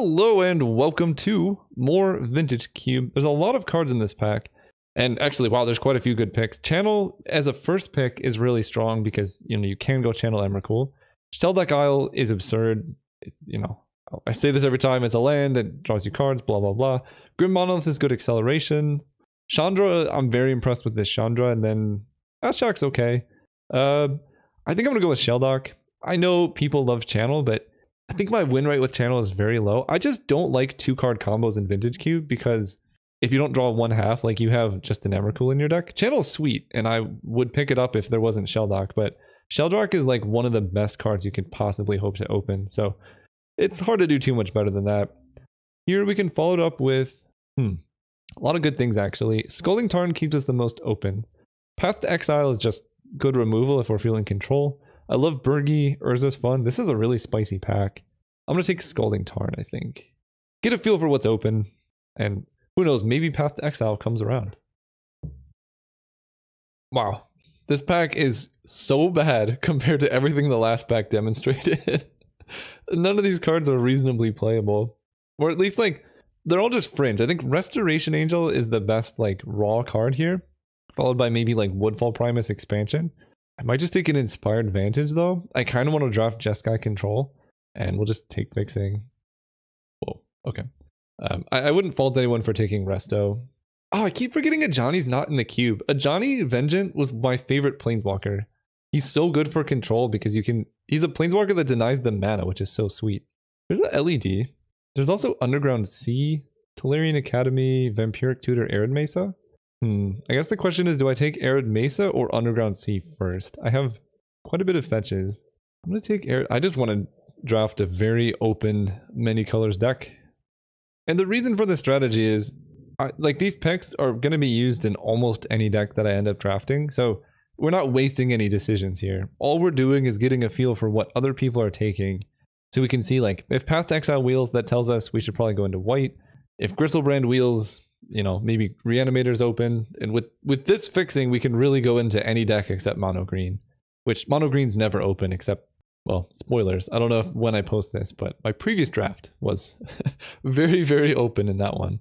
Hello and welcome to more Vintage Cube. There's a lot of cards in this pack. And actually, wow, there's quite a few good picks. Channel as a first pick is really strong because, you can go Channel Emrakul. Shelldeck Isle is absurd. I say this every time. It's a land that draws you cards, blah, blah, blah. Grim Monolith is good acceleration. Chandra, I'm very impressed with this Chandra. And then Ashok's okay. I think I'm going to go with Shelldock. I know people love Channel, but I think my win rate with Channel is very low. I just don't like 2-card combos in Vintage Cube because if you don't draw 1/2, like you have just an Emrakul in your deck. Channel is sweet, and I would pick it up if there wasn't Shelldock, but Shelldock is like one of the best cards you could possibly hope to open, so it's hard to do too much better than that. Here we can follow it up with a lot of good things actually. Scolding Tarn keeps us the most open. Path to Exile is just good removal if we're feeling control. I love Burgi, Urza's fun. This is a really spicy pack. I'm going to take Scalding Tarn, I think. Get a feel for what's open, and who knows, maybe Path to Exile comes around. Wow, this pack is so bad compared to everything the last pack demonstrated. None of these cards are reasonably playable. Or at least, they're all just fringe. I think Restoration Angel is the best, raw card here, followed by maybe, Woodfall Primus Expansion. I might just take an Inspired Vantage, though. I kind of want to draft Jeskai Control, and we'll just take Fixing. Whoa, okay. I wouldn't fault anyone for taking Resto. Oh, I keep forgetting Ajani's not in the cube. Ajani Vengeant was my favorite Planeswalker. He's so good for control because he's a Planeswalker that denies the mana, which is so sweet. There's an LED. There's also Underground Sea, Tolarian Academy, Vampiric Tutor, Arid Mesa. I guess the question is, do I take Arid Mesa or Underground Sea first? I have quite a bit of fetches. I'm going to take Arid. I just want to draft a very open, many colors deck. And the reason for this strategy is, these picks are going to be used in almost any deck that I end up drafting. So we're not wasting any decisions here. All we're doing is getting a feel for what other people are taking. So we can see, if Path to Exile wheels, that tells us we should probably go into white. If Gristlebrand wheels, maybe Reanimator's open. And with this fixing, we can really go into any deck except Mono Green. Which Mono Green's never open except, well, spoilers. I don't know when I post this, but my previous draft was very, very open in that one.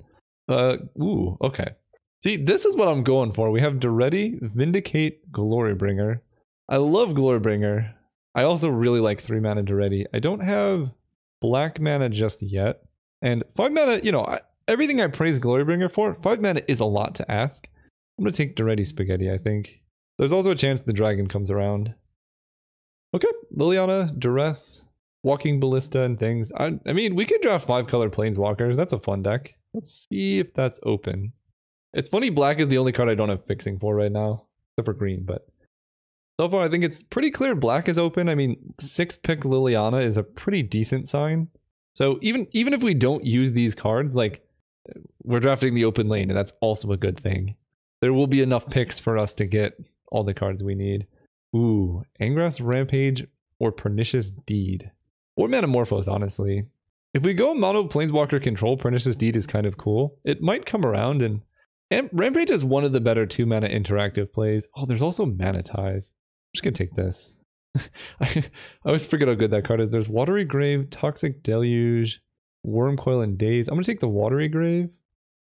Ooh, okay. See, this is what I'm going for. We have Duretti, Vindicate, Glorybringer. I love Glorybringer. I also really like 3-mana Duretti. I don't have black mana just yet. And 5 mana, everything I praise Glorybringer for, 5 mana is a lot to ask. I'm going to take Duretti Spaghetti, I think. There's also a chance the dragon comes around. Okay, Liliana, Duress, Walking Ballista, and things. I mean, we could draft 5-color Planeswalkers. That's a fun deck. Let's see if that's open. It's funny, black is the only card I don't have fixing for right now, except for green, but so far I think it's pretty clear black is open. I mean, 6th pick Liliana is a pretty decent sign. So even if we don't use these cards, we're drafting the open lane, and that's also a good thing. There will be enough picks for us to get all the cards we need. Ooh, Angrass Rampage or Pernicious Deed. Or Metamorphose, honestly. If we go mono Planeswalker control, Pernicious Deed is kind of cool. It might come around, and Rampage is one of the better 2-mana interactive plays. Oh, there's also Mana Tithe. I'm just gonna take this. I always forget how good that card is. There's Watery Grave, Toxic Deluge, Wormcoil, and Daze. I'm gonna take the Watery Grave.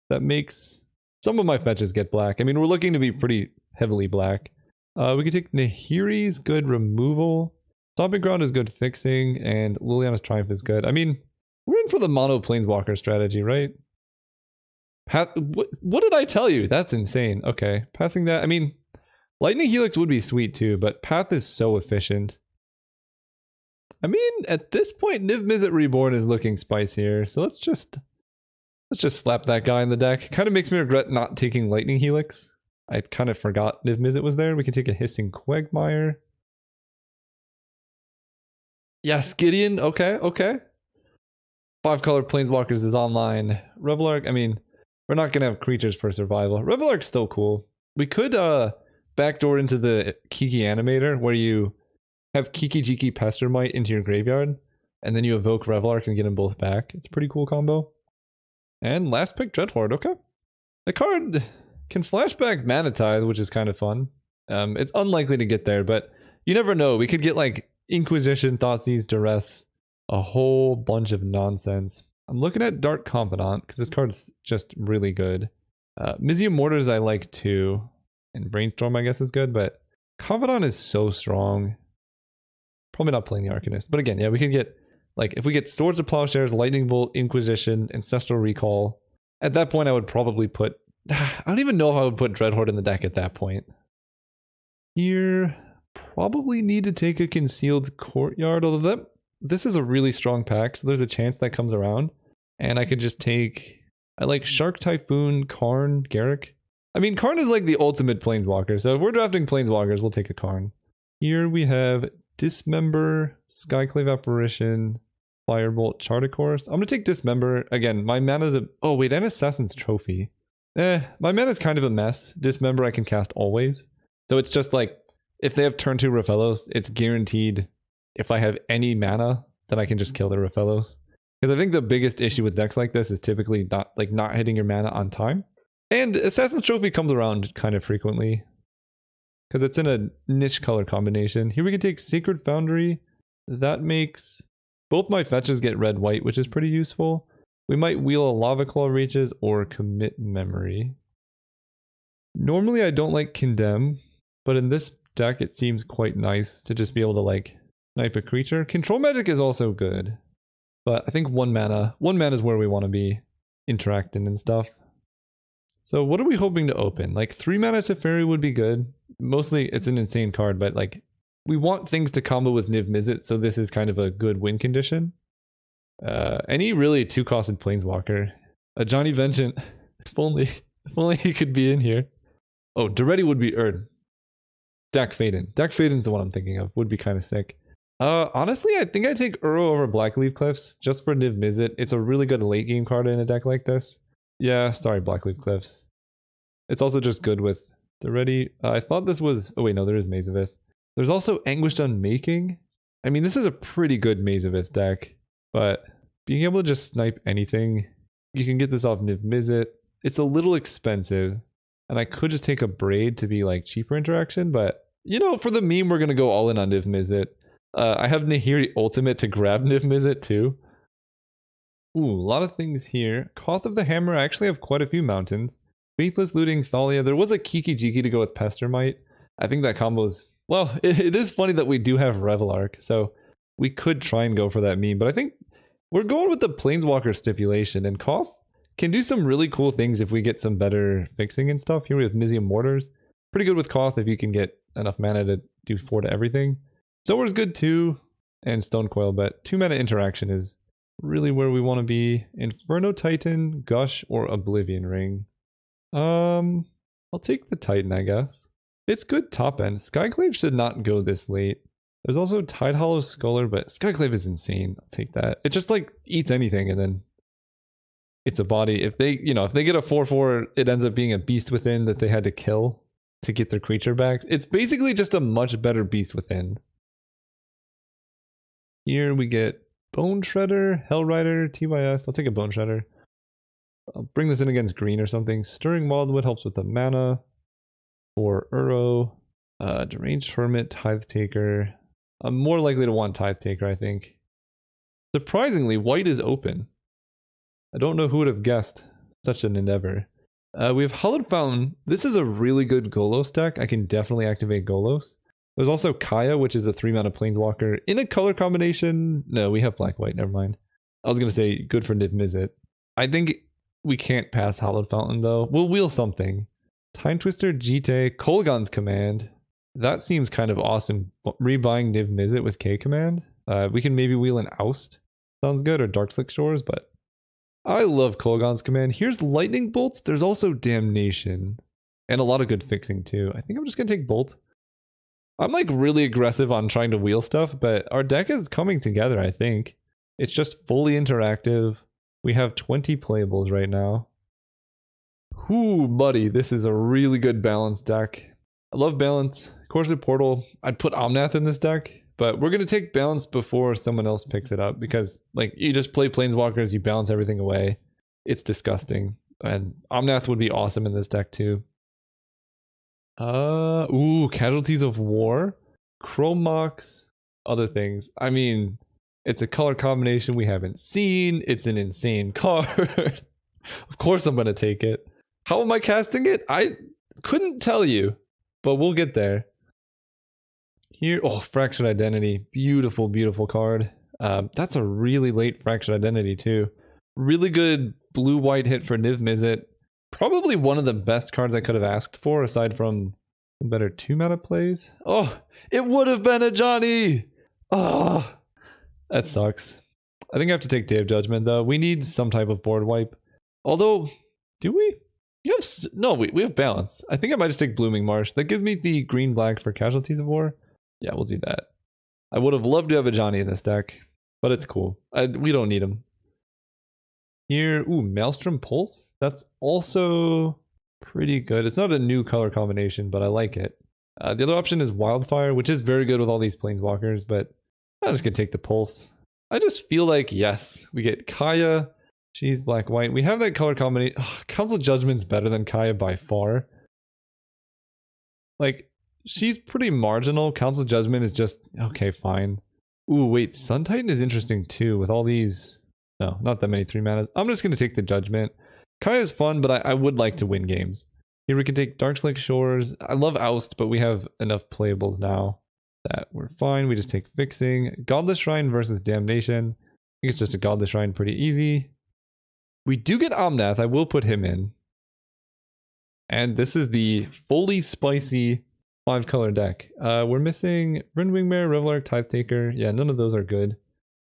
That makes some of my fetches get black. I mean, we're looking to be pretty heavily black. We could take Nahiri's good removal. Stomping Ground is good fixing, and Liliana's Triumph is good. I mean, we're in for the mono Planeswalker strategy, right? What did I tell you? That's insane. Okay, passing that. I mean, Lightning Helix would be sweet too, but Path is so efficient. I mean, at this point, Niv Mizzet Reborn is looking spicier, so let's just slap that guy in the deck. Kind of makes me regret not taking Lightning Helix. I kind of forgot Niv Mizzet was there. We can take a Hissing Quagmire. Yes, Gideon. Okay. 5-color Planeswalkers is online. Revelark, I mean, we're not going to have creatures for survival. Revelark's still cool. We could backdoor into the Kiki Animator, where you have Kiki Jiki Pestermite into your graveyard, and then you evoke Revelark and get them both back. It's a pretty cool combo. And last pick, Dreadhorde. Okay. The card can flashback Mana Tithe, which is kind of fun. It's unlikely to get there, but you never know. We could get Inquisition, Thoughtseize, Duress, a whole bunch of nonsense. I'm looking at Dark Confidant because this card's just really good. Mizium Mortars I like too. And Brainstorm I guess is good, but Confidant is so strong. Probably not playing the Arcanist. But again, yeah, we can get, like, if we get Swords of Plowshares, Lightning Bolt, Inquisition, Ancestral Recall, at that point I would probably put... I don't even know if I would put Dreadhorde in the deck at that point. Here, probably need to take a Concealed Courtyard, although this is a really strong pack, so there's a chance that comes around. And I could just take... I like Shark Typhoon, Karn, Garruk. I mean, Karn is like the ultimate Planeswalker, so if we're drafting Planeswalkers, we'll take a Karn. Here we have Dismember, Skyclave Apparition, Firebolt, Charter Course. I'm gonna take Dismember. Again, my mana's a... Oh wait, and Assassin's Trophy. My mana's kind of a mess. Dismember I can cast always. So it's just like, if they have turn 2 Rafellos, it's guaranteed if I have any mana, then I can just kill the Rafellos. Because I think the biggest issue with decks like this is typically not hitting your mana on time. And Assassin's Trophy comes around kind of frequently. Because it's in a niche color combination. Here we can take Sacred Foundry. That makes both my fetches get red-white, which is pretty useful. We might wheel a Lava Claw Reaches or Commit Memory. Normally I don't like Condemn, but in this deck it seems quite nice to just be able to like snipe a creature. Control Magic is also good, but I think 1 mana is where we want to be interacting and stuff. So what are we hoping to open? Like 3 mana Teferi would be good. Mostly it's an insane card, but like we want things to combo with Niv Mizzet, so this is kind of a good win condition. Any really 2-costed Planeswalker. A Johnny Vengeant. If only he could be in here. Oh, Daretti would be Dak Faden. Dak Faden's the one I'm thinking of. Would be kind of sick. Honestly, I think I'd take Uro over Blackleaf Cliffs just for Niv Mizzet. It's a really good late game card in a deck like this. Yeah, sorry, Blackleaf Cliffs. It's also just good with Daretti. I thought this was... Oh wait, no, there is Mazavith. There's also Anguished Unmaking. I mean, this is a pretty good Mazavith deck, but being able to just snipe anything, you can get this off Niv Mizzet. It's a little expensive, and I could just take a Braid to be like cheaper interaction, but you know, for the meme, we're gonna go all in on Niv Mizzet. I have Nahiri Ultimate to grab Niv Mizzet too. Ooh, a lot of things here. Koth of the Hammer, I actually have quite a few mountains. Faithless Looting, Thalia. There was a Kiki Jiki to go with Pestermite. I think that combo's... Well, it is funny that we do have Revelark, so we could try and go for that meme, but I think we're going with the Planeswalker stipulation, and Koth can do some really cool things if we get some better fixing and stuff. Here we have Mizium Mortars. Pretty good with Koth if you can get enough mana to do 4 to everything. Sower's good too, and Stonecoil, but 2 mana interaction is really where we want to be. Inferno Titan, Gush, or Oblivion Ring. I'll take the Titan, I guess. It's good top end. Skyclave should not go this late. There's also Tidehollow Sculler, but Skyclave is insane. I'll take that. It just like eats anything and then it's a body. If they, if they get a 4/4, it ends up being a Beast Within that they had to kill to get their creature back. It's basically just a much better Beast Within. Here we get Bone Shredder, Hellrider, TYS. I'll take a Bone Shredder. I'll bring this in against green or something. Stirring Wildwood helps with the mana. For Uro, Deranged Hermit, Tithe Taker. I'm more likely to want Tithe Taker, I think. Surprisingly, white is open. I don't know who would have guessed such an endeavor. We have Hallowed Fountain. This is a really good Golos deck. I can definitely activate Golos. There's also Kaya, which is a 3-mana Planeswalker. In a color combination... No, we have black-white, never mind. I was going to say, good for Niv Mizzet. I think we can't pass Hallowed Fountain, though. We'll wheel something. Time Twister, Jite, Kolaghan's Command. That seems kind of awesome. Rebuying Niv Mizzet with K Command. We can maybe wheel an Oust. Sounds good, or Darkslick Shores, but I love Kolaghan's Command. Here's Lightning Bolts. There's also Damnation. And a lot of good fixing, too. I think I'm just going to take Bolt. I'm like really aggressive on trying to wheel stuff, but our deck is coming together, I think. It's just fully interactive. We have 20 playables right now. Whoo, buddy, this is a really good balance deck. I love balance. Corset Portal, I'd put Omnath in this deck, but we're going to take balance before someone else picks it up because, like, you just play Planeswalkers, you balance everything away. It's disgusting. And Omnath would be awesome in this deck, too. Casualties of War, Chromox, other things. I mean, It's a color combination we haven't seen. It's an insane card. Of course I'm going to take it. How am I casting it? I couldn't tell you, but we'll get there. Here, oh, Fractured Identity. Beautiful, beautiful card. That's a really late Fractured Identity too. Really good blue-white hit for Niv Mizzet. Probably one of the best cards I could have asked for, aside from some better 2-mana plays. Oh, it would have been a Johnny! Oh, that sucks. I think I have to take Day of Judgment, though. We need some type of board wipe. Although, do we? We have balance. I think I might just take Blooming Marsh. That gives me the green-black for Casualties of War. Yeah, we'll do that. I would have loved to have a Johnny in this deck, but it's cool. We don't need him. Here, ooh, Maelstrom Pulse. That's also pretty good. It's not a new color combination, but I like it. The other option is Wildfire, which is very good with all these Planeswalkers, but I'm just going to take the Pulse. I just feel like, yes, we get Kaya. She's black-white. We have that color combination. Council Judgment's better than Kaya by far. Like, she's pretty marginal. Council Judgment is just, okay, fine. Ooh, wait, Sun Titan is interesting too with all these... No, not that many 3-mana. I'm just going to take the Judgment. Kaya's fun, but I would like to win games. Here we can take Darkslick Shores. I love Oust, but we have enough playables now that we're fine. We just take Fixing. Godless Shrine versus Damnation. I think it's just a Godless Shrine, pretty easy. We do get Omnath. I will put him in. And this is the fully spicy 5-color deck. We're missing Rinwing Mare, Revelark, Tithe Taker. Yeah, none of those are good.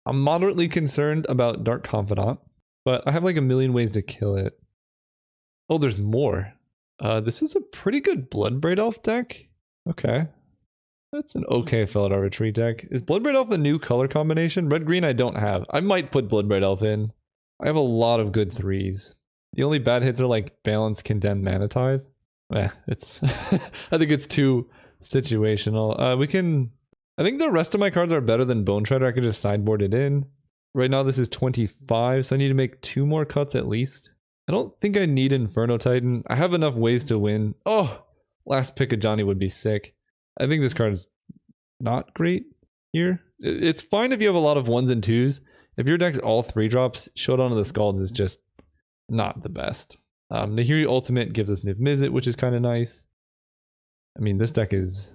I'm moderately concerned about Dark Confidant, but I have like a million ways to kill it. Oh, there's more. This is a pretty good Bloodbraid Elf deck. Okay. That's an okay Felidar Retreat deck. Is Bloodbraid Elf a new color combination? Red-green I don't have. I might put Bloodbraid Elf in. I have a lot of good 3s. The only bad hits are like Balance, Condemn, Mana Tithe. It's... I think it's too situational. We can... I think the rest of my cards are better than Bone Treader. I could just sideboard it in. Right now this is 25, so I need to make 2 more cuts at least. I don't think I need Inferno Titan. I have enough ways to win. Oh! Last pick of Johnny would be sick. I think this card is not great here. It's fine if you have a lot of 1s and 2s. If your deck's all 3-drops, Showdown of the Scalds is just not the best. Nahiri Ultimate gives us Niv Mizzet, which is kind of nice. I mean, this deck is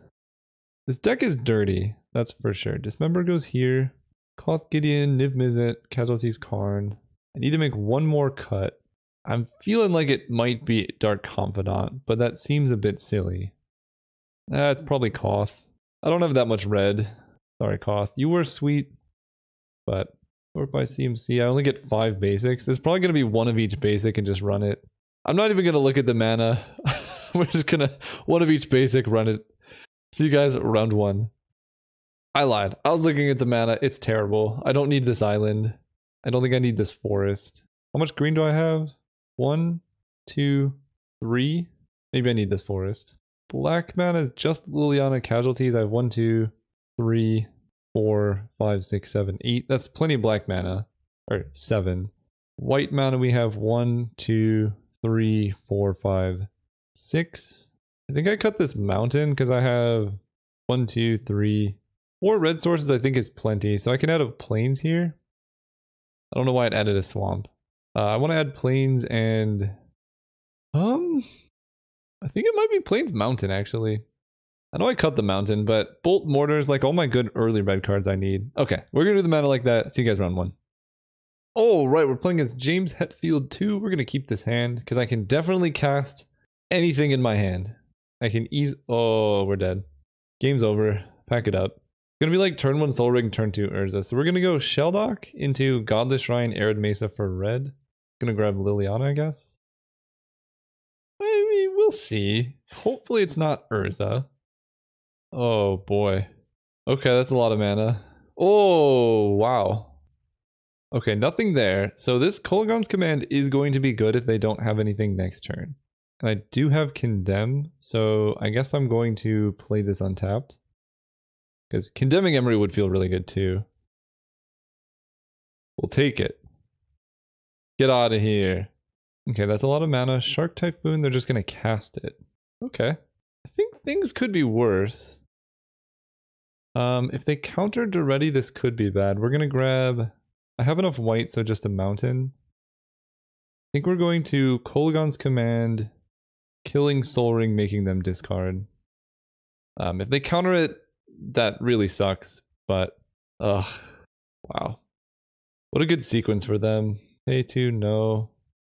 dirty, that's for sure. Dismember goes here. Koth Gideon, Niv Mizzet, Casualties Karn. I need to make one more cut. I'm feeling like it might be Dark Confidant, but that seems a bit silly. It's probably Koth. I don't have that much red. Sorry, Koth. You were sweet, but sort by CMC. I only get 5 basics. It's probably going to be one of each basic and just run it. I'm not even going to look at the mana. We're just going to one of each basic, run it. See you guys round 1. I lied. I was looking at the mana. It's terrible. I don't need this island. I don't think I need this forest. How much green do I have? 1, 2, 3. Maybe I need this forest. Black mana is just Liliana Casualties. I have 1, 2, 3, 4, 5, 6, 7, 8. That's plenty of black mana. Or 7. White mana we have 1, 2, 3, 4, 5, 6. I think I cut this mountain because I have 1, 2, 3, 4 red sources. I think is plenty. So I can add a plains here. I don't know why it added a swamp. I want to add plains and... I think it might be plains mountain actually. I know I cut the mountain, but bolt mortar is like all my good early red cards I need. Okay, we're going to do the mana like that. See you guys round 1. Oh, right. We're playing as James Hetfield 2. We're going to keep this hand because I can definitely cast anything in my hand. I can oh, we're dead. Game's over. Pack it up. It's going to be like turn 1 Soul Ring, turn 2 Urza. So we're going to go Shelldock into Godless Shrine, Arid Mesa for red. Going to grab Liliana, I guess. I mean, we'll see. Hopefully it's not Urza. Oh boy. Okay, that's a lot of mana. Oh, wow. Okay, nothing there. So this Kolaghan's Command is going to be good if they don't have anything next turn. And I do have Condemn, so I guess I'm going to play this untapped. Because Condemning Emery would feel really good too. We'll take it. Get out of here. Okay, that's a lot of mana. Shark Typhoon, they're just going to cast it. Okay. I think things could be worse. If they counter Duretti, this could be bad. We're gonna grab... I have enough white, so just a mountain. I think we're going to Kolaghan's Command, killing Sol Ring, making them discard. If they counter it, that really sucks, but... Ugh. Wow. What a good sequence for them. A2, no.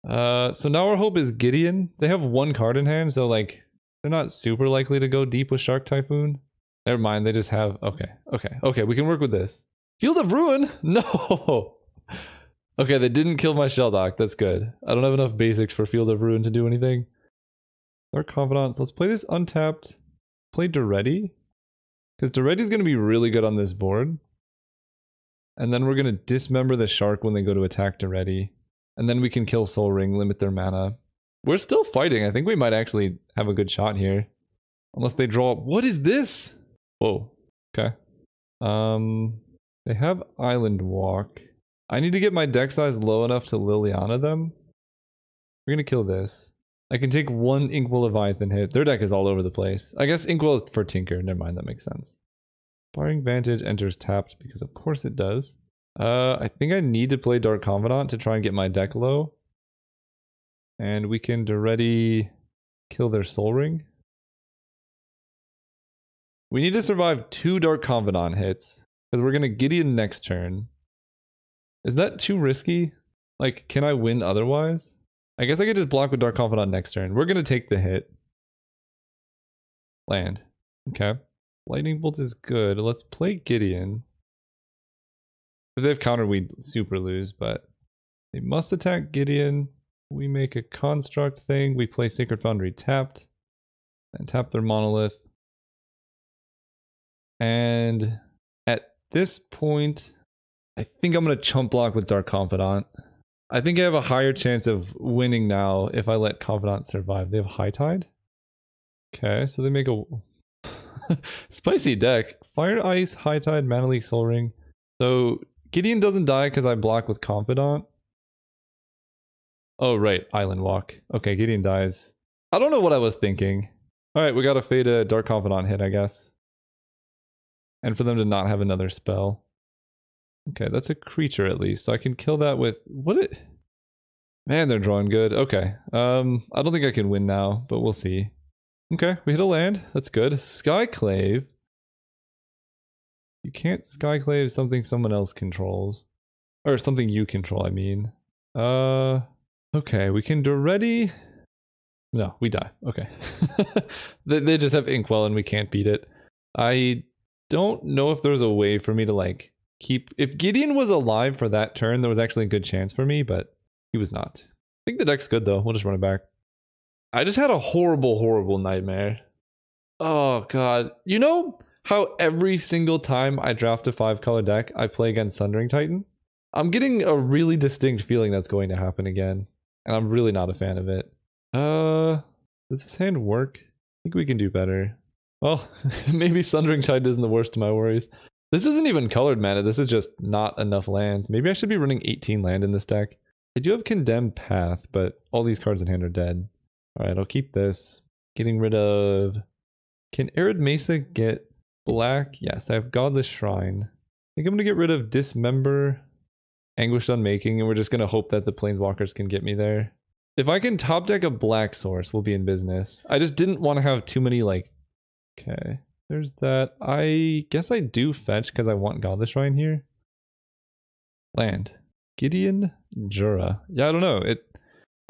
So now our hope is Gideon. They have one card in hand, so like, they're not super likely to go deep with Shark Typhoon. Never mind, they just have... Okay, we can work with this. Field of Ruin? No! Okay, they didn't kill my Shelldock. That's good. I don't have enough basics for Field of Ruin to do anything. Dark Confidant. So let's play this untapped. Play Duretti. Because Duretti's going to be really good on this board. And then we're going to dismember the Shark when they go to attack Duretti. And then we can kill Sol Ring, limit their mana. We're still fighting. I think we might actually have a good shot here. Unless they draw... What is this? Whoa. Okay. They have Island Walk. I need to get my deck size low enough to Liliana them. We're gonna kill this. I can take one Inkwell Leviathan hit. Their deck is all over the place. I guess Inkwell is for Tinker. Never mind, that makes sense. Barring Vantage enters tapped because of course it does. I think I need to play Dark Confidant to try and get my deck low. And we can Duretti kill their Sol Ring. We need to survive 2 Dark Confidant hits. Because we're going to Gideon next turn. Is that too risky? Like, can I win otherwise? I guess I could just block with Dark Confidant next turn. We're going to take the hit. Land. Okay. Lightning Bolt is good. Let's play Gideon. If they have counter, we'd super lose, but they must attack Gideon. We make a construct thing. We play Sacred Foundry tapped. And tap their Monolith. And at this point, I think I'm going to chump block with Dark Confidant. I think I have a higher chance of winning now if I let Confidant survive. They have High Tide. Okay, so they make a spicy deck. Fire, Ice, High Tide, Mana Leak, Sol Ring. So Gideon doesn't die because I block with Confidant. Oh, right. Island Walk. Okay, Gideon dies. I don't know what I was thinking. Alright, we gotta fade a Dark Confidant hit, I guess. And for them to not have another spell. Okay, that's a creature at least. So I can kill that with... What it... Man, they're drawing good. Okay. I don't think I can win now, but we'll see. Okay, we hit a land. That's good. Skyclave. You can't Skyclave something someone else controls. Or something you control, I mean. Okay, we can Duretti... No, we die. Okay. they just have Inkwell and we can't beat it. I don't know if there's a way for me to like keep... If Gideon was alive for that turn, there was actually a good chance for me, but he was not. I think the deck's good though. We'll just run it back. I just had a horrible nightmare. Oh god. You know how every single time I draft a 5-color deck, I play against Sundering Titan? I'm getting a really distinct feeling that's going to happen again. And I'm really not a fan of it. Does this hand work? I think we can do better. Well, maybe Sundering Tide isn't the worst of my worries. This isn't even colored mana, this is just not enough lands. Maybe I should be running 18 land in this deck. I do have Condemned Path, but all these cards in hand are dead. Alright, I'll keep this. Getting rid of... Can Arid Mesa get black? Yes, I have Godless Shrine. I think I'm going to get rid of Dismember, Anguished Unmaking, and we're just going to hope that the Planeswalkers can get me there. If I can top deck a black source, we'll be in business. I just didn't want to have too many, like... Okay, there's that. I guess I do fetch because I want Godless Shrine here. Land. Gideon Jura. Yeah, I don't know.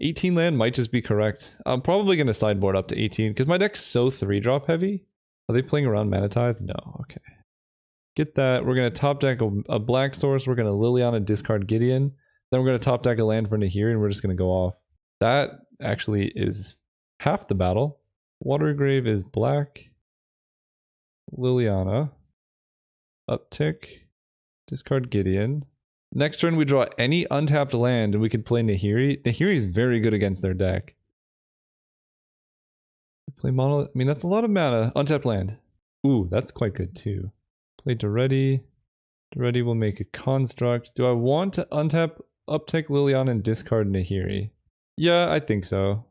18 land might just be correct. I'm probably going to sideboard up to 18 because my deck's so 3-drop heavy. Are they playing around Mana Tithe? No. Okay. Get that. We're going to top deck a black source. We're going to Liliana discard Gideon. Then we're going to top deck a land for Nahiri and we're just going to go off. That actually is half the battle. Watergrave is black. Liliana. Uptick. Discard Gideon. Next turn we draw any untapped land and we could play Nahiri. Nahiri is very good against their deck. Play Monolith. I mean, that's a lot of mana. Untapped land. Ooh, that's quite good too. Play Duretti. Duretti will make a construct. Do I want to untap, uptick Liliana and discard Nahiri? Yeah, I think so.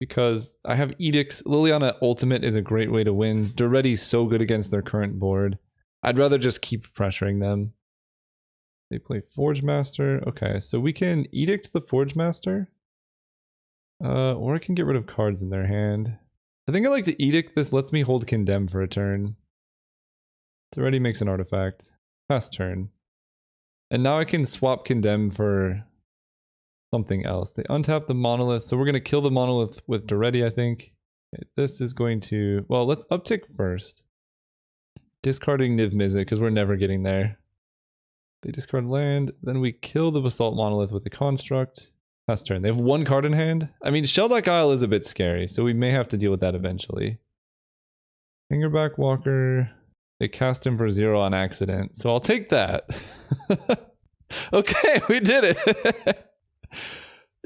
because I have Edicts. Liliana Ultimate is a great way to win. Duretti's so good against their current board. I'd rather just keep pressuring them. They play Forge Master. Okay, so we can Edict the Forge Master. Or I can get rid of cards in their hand. I think I like to Edict. This lets me hold Condemn for a turn. It already makes an artifact. Pass turn. And now I can swap Condemn for something else. They untap the Monolith, so we're going to kill the Monolith with Duretti, I think. Okay, this is going to... Well, let's uptick first. Discarding Niv Mizzet, because we're never getting there. They discard land, then we kill the Basalt Monolith with a Construct. Pass turn. They have one card in hand. I mean, Shelldock Isle is a bit scary, so we may have to deal with that eventually. Fingerback Walker. They cast him for 0 on accident, so I'll take that. Okay, we did it.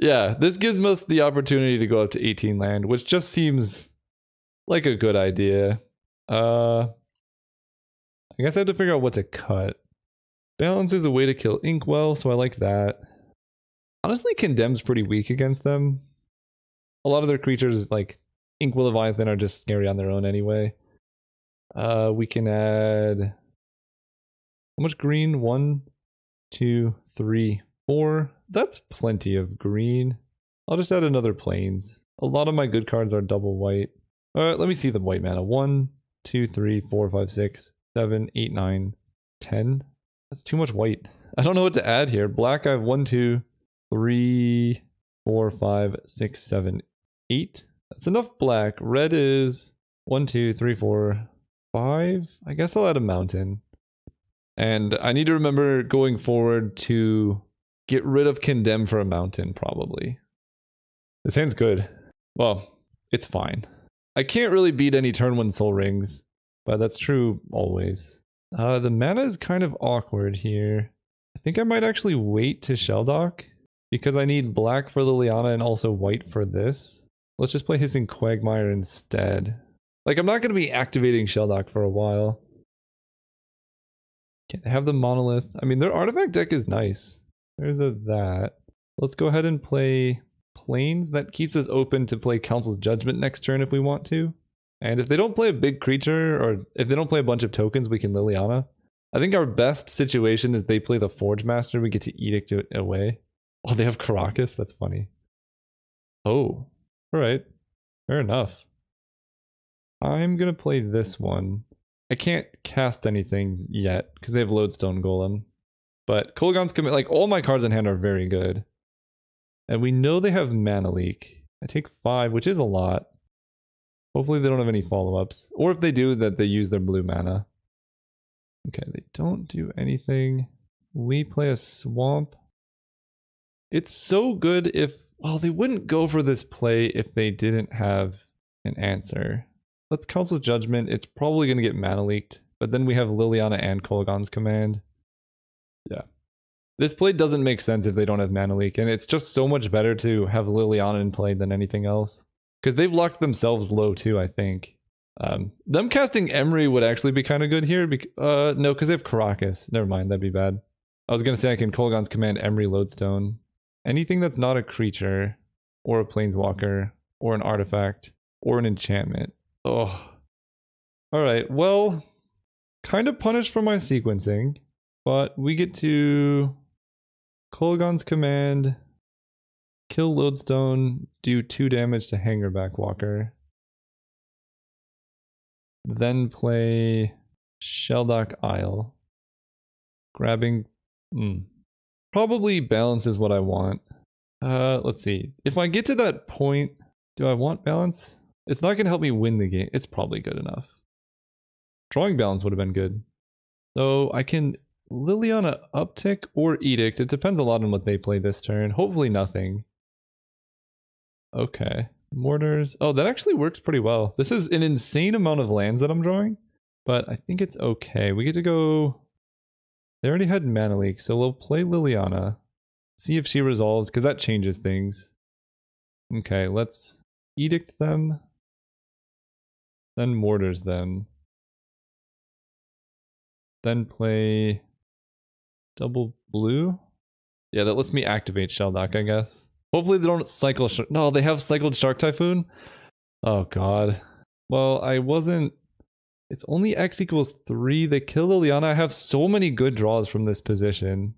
Yeah, this gives us the opportunity to go up to 18 land, which just seems like a good idea. I guess I have to figure out what to cut. Balance is a way to kill Inkwell, so I like that. Honestly, Condemn's pretty weak against them. A lot of their creatures, like Inkwell Leviathan, are just scary on their own anyway. We can add... How much green? 1, 2, 3, 4. That's plenty of green. I'll just add another plains. A lot of my good cards are double white. Alright, let me see the white mana. 1, 2, 3, 4, 5, 6, 7, 8, 9, 10. That's too much white. I don't know what to add here. Black, I have 1, 2, 3, 4, 5, 6, 7, 8. That's enough black. Red is 1, 2, 3, 4, 5. I guess I'll add a mountain. And I need to remember going forward to get rid of Condemn for a mountain, probably. This hand's good. Well, it's fine. I can't really beat any turn 1 Soul Rings, but that's true always. The mana is kind of awkward here. I think I might actually wait to Shelldock, because I need black for Liliana and also white for this. Let's just play Hissing Quagmire instead. Like, I'm not going to be activating Shelldock for a while. Can't have the Monolith. I mean, their artifact deck is nice. There's a that. Let's go ahead and play Plains. That keeps us open to play Council's Judgment next turn if we want to. And if they don't play a big creature, or if they don't play a bunch of tokens, we can Liliana. I think our best situation is they play the Forge Master. We get to Edict it away. Oh, they have Caracas? That's funny. Oh, alright. Fair enough. I'm gonna play this one. I can't cast anything yet, because they have Lodestone Golem. But Kolaghan's commit, like, all my cards in hand are very good. And we know they have Mana Leak. I take 5, which is a lot. Hopefully they don't have any follow-ups. Or if they do, that they use their blue mana. Okay, they don't do anything. We play a Swamp. It's so good if... Well, they wouldn't go for this play if they didn't have an answer. Let's Council's Judgment. It's probably going to get Mana Leaked. But then we have Liliana and Kolaghan's Command. Yeah. This play doesn't make sense if they don't have Mana Leak. And it's just so much better to have Liliana in play than anything else. Because they've locked themselves low too, I think. Them casting Emery would actually be kind of good here. No, because they have Caracas. Never mind, that'd be bad. I was going to say I can Kolaghan's Command Emery Lodestone. Anything that's not a creature, or a planeswalker, or an artifact, or an enchantment. Oh. Alright, well, kind of punished for my sequencing, but we get to Kolaghan's Command, kill Lodestone, do 2 damage to Hangerback Walker, then play Shelldock Isle, grabbing... Probably balance is what I want. Let's see. If I get to that point, do I want balance? It's not going to help me win the game. It's probably good enough. Drawing balance would have been good. So I can Liliana uptick or Edict. It depends a lot on what they play this turn. Hopefully nothing. Okay. Mortars. Oh, that actually works pretty well. This is an insane amount of lands that I'm drawing, but I think it's okay. We get to go... They already had Mana Leak, so we'll play Liliana. See if she resolves, because that changes things. Okay, let's Edict them. Then Mortars them. Then play double blue. Yeah, that lets me activate Shelldock, I guess. Hopefully they don't cycle no, they have cycled Shark Typhoon? Oh god. Well, I wasn't... It's only X equals 3. They kill Liliana. I have so many good draws from this position.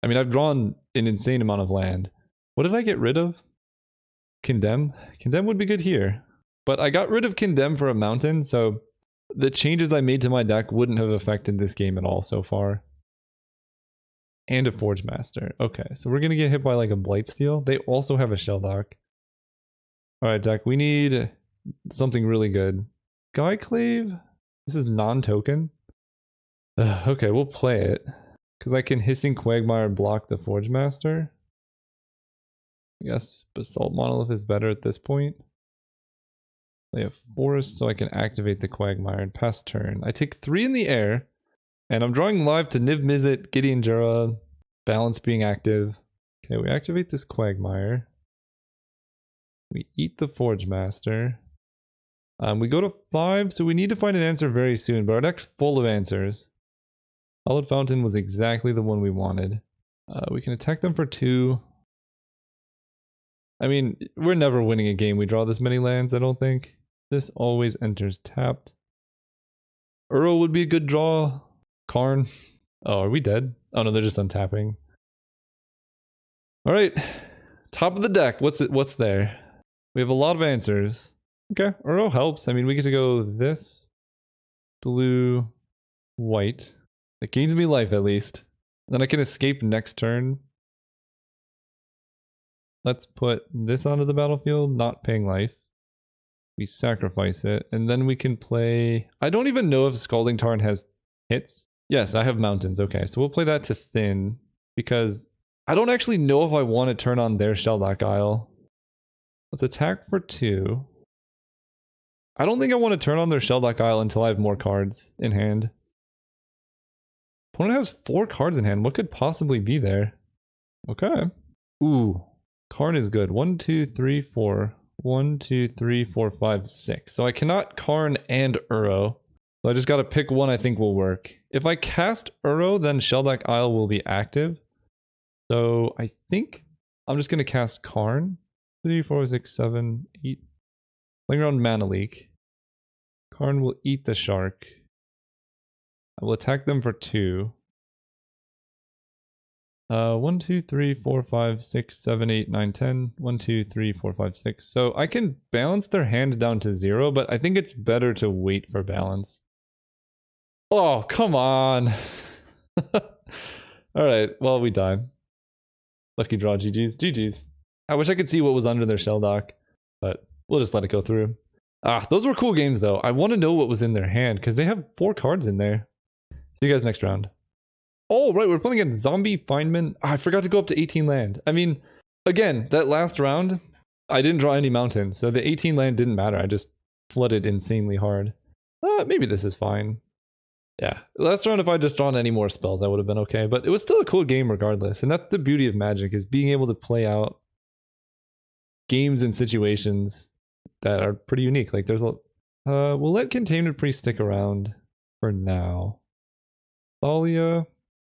I mean, I've drawn an insane amount of land. What did I get rid of? Condemn? Condemn would be good here. But I got rid of Condemn for a mountain, so the changes I made to my deck wouldn't have affected this game at all so far. And a Forge Master. Okay, so we're going to get hit by like a Blightsteel. They also have a Shelldock. Alright, deck, we need something really good. Skyclave? This is non-token? Okay, we'll play it. Because I can Hissing Quagmire block the Forge Master. I guess Basalt Monolith is better at this point. Play a Forest so I can activate the Quagmire and pass turn. I take 3 in the air. And I'm drawing live to Niv Mizzet, Gideon Jura, Balance being active. Okay, we activate this Quagmire. We eat the Forge Master. We go to 5, so we need to find an answer very soon, but our deck's full of answers. Solid Fountain was exactly the one we wanted. We can attack them for 2. I mean, we're never winning a game we draw this many lands, I don't think. This always enters tapped. Uro would be a good draw. Karn. Oh, are we dead? Oh no, they're just untapping. Alright. Top of the deck. What's there? We have a lot of answers. Okay, Uro helps. I mean, we get to go this. Blue. White. That gains me life at least. Then I can escape next turn. Let's put this onto the battlefield, not paying life. We sacrifice it, and then we can play... I don't even know if Scalding Tarn has hits. Yes, I have mountains. Okay, so we'll play that to thin, because I don't actually know if I want to turn on their Shelldock Isle. Let's attack for 2. I don't think I want to turn on their Shelldock Isle until I have more cards in hand. Opponent has 4 cards in hand. What could possibly be there? Okay. Ooh. Karn is good. 1, 2, 3, 4. 1, 2, 3, 4, 5, 6. So I cannot Karn and Uro. So I just gotta pick one I think will work. If I cast Uro, then Shelldock Isle will be active. So I think I'm just gonna cast Karn. 3, 4, 6, 7, 8. Playing around Mana Leak. Karn will eat the shark. I will attack them for 2. 1, 2, 3, 4, 5, 6, 7, 8, 9, 10. 1, 2, 3, 4, 5, 6. So I can balance their hand down to 0, but I think it's better to wait for balance. Oh, come on. Alright, well, we die. Lucky draw, GG's. GG's. I wish I could see what was under their Shelldock, but we'll just let it go through. Ah, those were cool games, though. I want to know what was in their hand, because they have 4 cards in there. See you guys next round. Oh, right, we're playing against Zombie Feynman. Oh, I forgot to go up to 18 land. I mean, again, that last round, I didn't draw any mountain, so the 18 land didn't matter. I just flooded insanely hard. Maybe this is fine. Yeah, last round if I just drawn any more spells, I would have been okay. But it was still a cool game regardless. And that's the beauty of Magic, is being able to play out games and situations that are pretty unique. Like there's a... we'll let Containment Priest stick around for now. Thalia...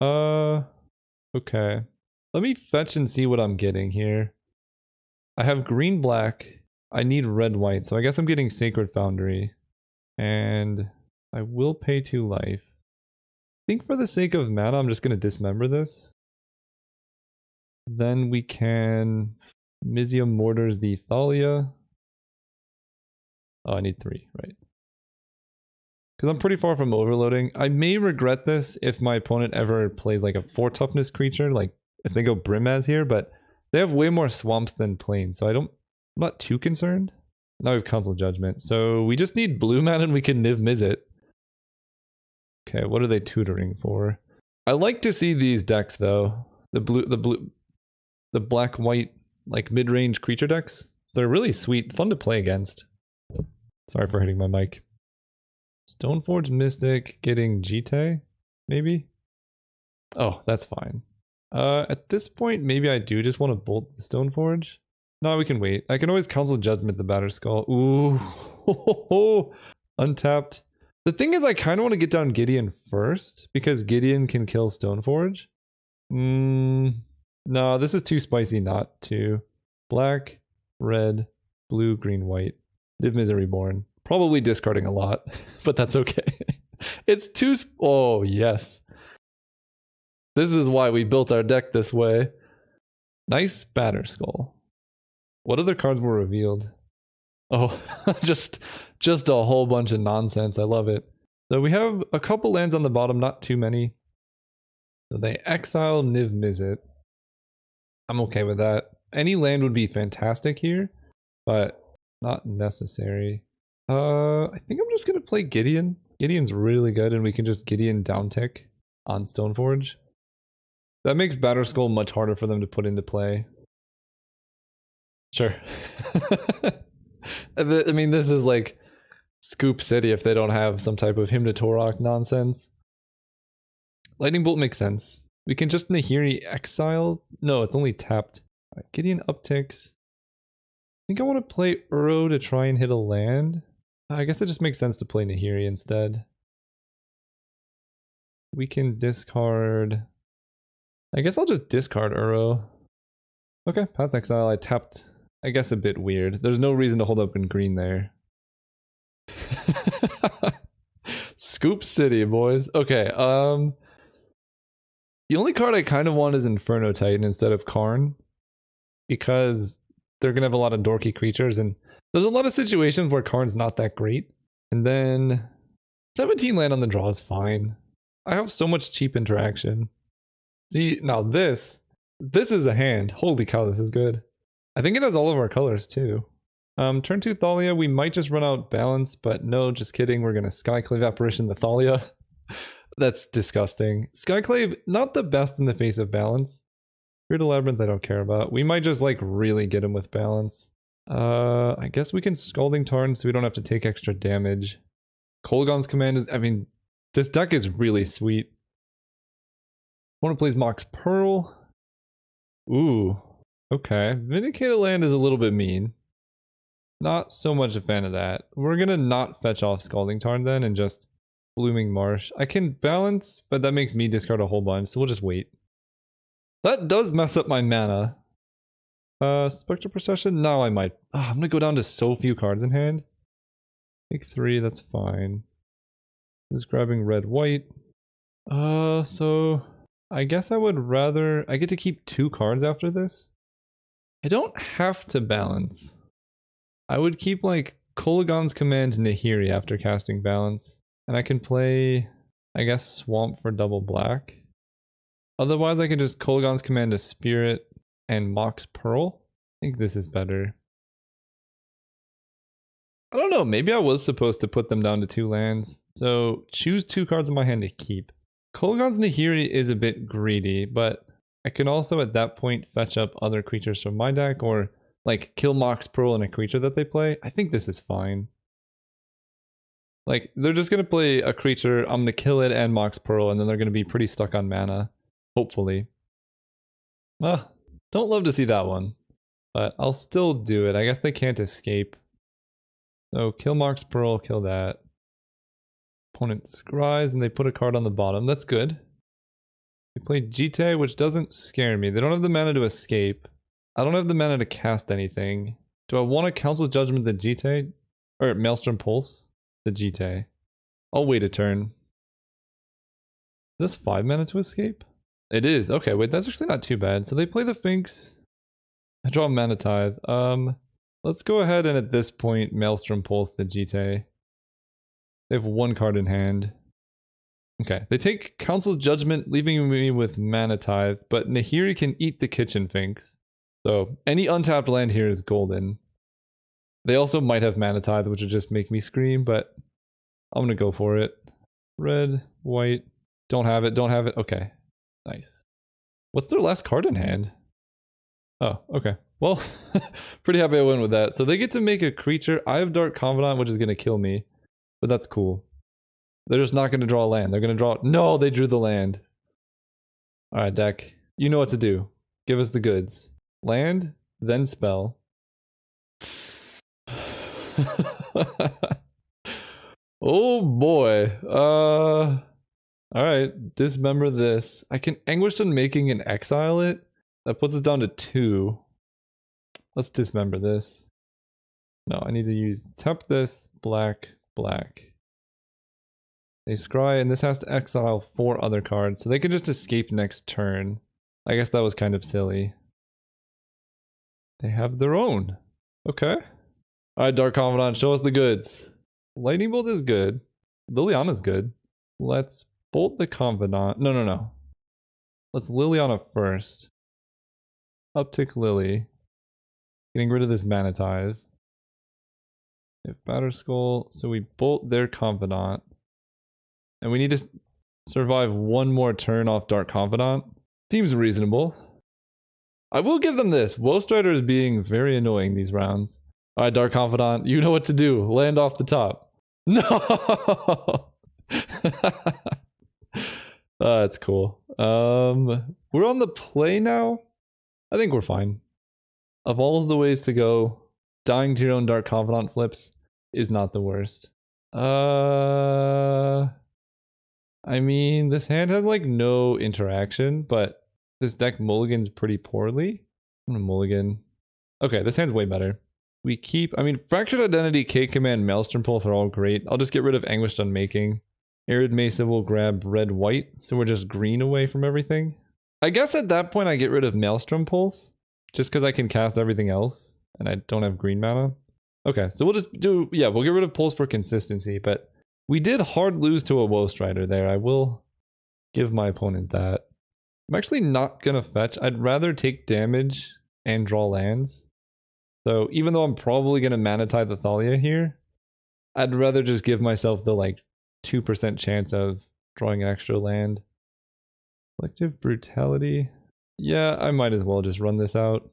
okay. Let me fetch and see what I'm getting here. I have green-black. I need red-white, so I guess I'm getting Sacred Foundry. And I will pay 2 life. I think for the sake of mana, I'm just going to dismember this. Then we can Mizzium Mortars the Thalia. Oh, I need 3, right. Because I'm pretty far from overloading. I may regret this if my opponent ever plays like a 4 toughness creature, like if they go Brimaz here, but they have way more swamps than plains, so I'm not too concerned. Now we have Council Judgment, so we just need blue mana and we can Niv Mizzet. Okay, what are they tutoring for? I like to see these decks though. The black-white, like mid-range creature decks. They're really sweet, fun to play against. Sorry for hitting my mic. Stoneforge Mystic getting Jite, maybe? Oh, that's fine. At this point, maybe I do just want to bolt the Stoneforge. No, we can wait. I can always Council Judgment the Batterskull. Ooh, untapped. The thing is, I kind of want to get down Gideon first, because Gideon can kill Stoneforge. No, this is too spicy not to. Black, red, blue, green, white. Div Misery Born. Probably discarding a lot, but that's okay. It's too... Oh, yes. This is why we built our deck this way. Nice Batter Skull. What other cards were revealed? Oh, just a whole bunch of nonsense. I love it. So we have a couple lands on the bottom, not too many. So they exile Niv Mizzet. I'm okay with that. Any land would be fantastic here, but not necessary. I think I'm just gonna play Gideon. Gideon's really good, and we can just Gideon downtick on Stoneforge. That makes Batterskull much harder for them to put into play. Sure. I mean, this is like Scoop City if they don't have some type of Hymn to Torok nonsense. Lightning Bolt makes sense. We can just Nahiri exile. No, it's only tapped. Right, Gideon upticks. I think I want to play Uro to try and hit a land. I guess it just makes sense to play Nahiri instead. We can discard... I guess I'll just discard Uro. Okay, Path Exile. I tapped, I guess, a bit weird. There's no reason to hold up in green there. Scoop City, boys. Okay, the only card I kind of want is Inferno Titan instead of Karn, because they're gonna have a lot of dorky creatures, and there's a lot of situations where Karn's not that great. And then 17 land on the draw is fine. I have so much cheap interaction. See, now this is a hand. Holy cow, this is good. I think it has all of our colors too. Turn 2 Thalia, we might just run out balance, but no, just kidding. We're gonna Skyclave Apparition the Thalia. That's disgusting. Skyclave, not the best in the face of balance. Spirit of Labyrinth, I don't care about. We might just like really get him with balance. I guess we can Scalding Tarn so we don't have to take extra damage. Kolaghan's Command is, I mean, this deck is really sweet. Opponent plays Mox Pearl. Ooh, okay. Vindicated Land is a little bit mean. Not so much a fan of that. We're gonna not fetch off Scalding Tarn then and just Blooming Marsh. I can balance, but that makes me discard a whole bunch, so we'll just wait. That does mess up my mana. Spectral Procession? No, I might. Oh, I'm gonna go down to so few cards in hand. Take 3, that's fine. Just grabbing red, white. So I guess I would rather... I get to keep 2 cards after this? I don't have to balance. I would keep like Kolaghan's Command Nahiri after casting balance. And I can play, I guess, Swamp for double black. Otherwise I can just Kolaghan's Command a Spirit and Mox Pearl. I think this is better. I don't know, maybe I was supposed to put them down to 2 lands. So choose 2 cards in my hand to keep. Kolaghan's Nahiri is a bit greedy, but I can also at that point fetch up other creatures from my deck or like kill Mox Pearl and a creature that they play. I think this is fine. Like, they're just gonna play a creature, I'm gonna kill it and Mox Pearl, and then they're gonna be pretty stuck on mana. Hopefully. Don't love to see that one. But I'll still do it. I guess they can't escape. So, kill Mox Pearl, kill that. Opponent scries, and they put a card on the bottom. That's good. They play Jite, which doesn't scare me. They don't have the mana to escape. I don't have the mana to cast anything. Do I want to Council Judgment the Jite? Or Maelstrom Pulse? The Jite. I'll wait a turn. Is this 5 mana to escape? It is. Okay, wait, that's actually not too bad. So they play the Finks. I draw a Mana Tithe. Let's go ahead and at this point Maelstrom Pulse the Jite. They have 1 card in hand. Okay, they take Council's Judgment, leaving me with Mana Tithe, but Nahiri can eat the Kitchen Finks. So any untapped land here is golden. They also might have Mana Tithe, which would just make me scream, but I'm gonna go for it. Red, white, don't have it, don't have it. Okay, nice. What's their last card in hand? Oh, okay. Well, pretty happy I went with that. So they get to make a creature. I have Dark Confidant, which is gonna kill me, but that's cool. They're just not gonna draw a land. They're gonna draw... No, they drew the land. Alright, deck. You know what to do. Give us the goods. Land, then spell. Oh boy. Alright, dismember this. I can Anguished Unmaking and exile it. That puts us down to 2. Let's dismember this. No, I need to use tap this, black, black. They scry, and this has to exile 4 other cards, so they can just escape next turn. I guess that was kind of silly. They have their own. Okay. Alright, Dark Confidant, show us the goods. Lightning Bolt is good. Liliana's good. Let's bolt the Confidant. No. Let's Liliana first. Uptick Lily. Getting rid of this Mana Tithe. They have Batterskull, so we bolt their Confidant. And we need to survive one more turn off Dark Confidant. Seems reasonable. I will give them this. Woe Strider is being very annoying these rounds. Alright, Dark Confidant, you know what to do. Land off the top. No! That's cool. We're on the play now. I think we're fine. Of all the ways to go, dying to your own Dark Confidant flips is not the worst. I mean, this hand has like no interaction, but this deck mulligans pretty poorly. I'm gonna mulligan. Okay, this hand's way better. We keep, I mean, Fractured Identity, K-Command, Maelstrom Pulse are all great. I'll just get rid of Anguished Unmaking. Arid Mesa will grab red-white, so we're just green away from everything. I guess at that point I get rid of Maelstrom Pulse, just because I can cast everything else, and I don't have green mana. Okay, so we'll just do, yeah, we'll get rid of Pulse for consistency, but we did hard lose to a Woe Strider there. I will give my opponent that. I'm actually not gonna fetch. I'd rather take damage and draw lands. So even though I'm probably gonna Mana Tithe the Thalia here, I'd rather just give myself the like 2% chance of drawing an extra land. Collective Brutality. Yeah, I might as well just run this out.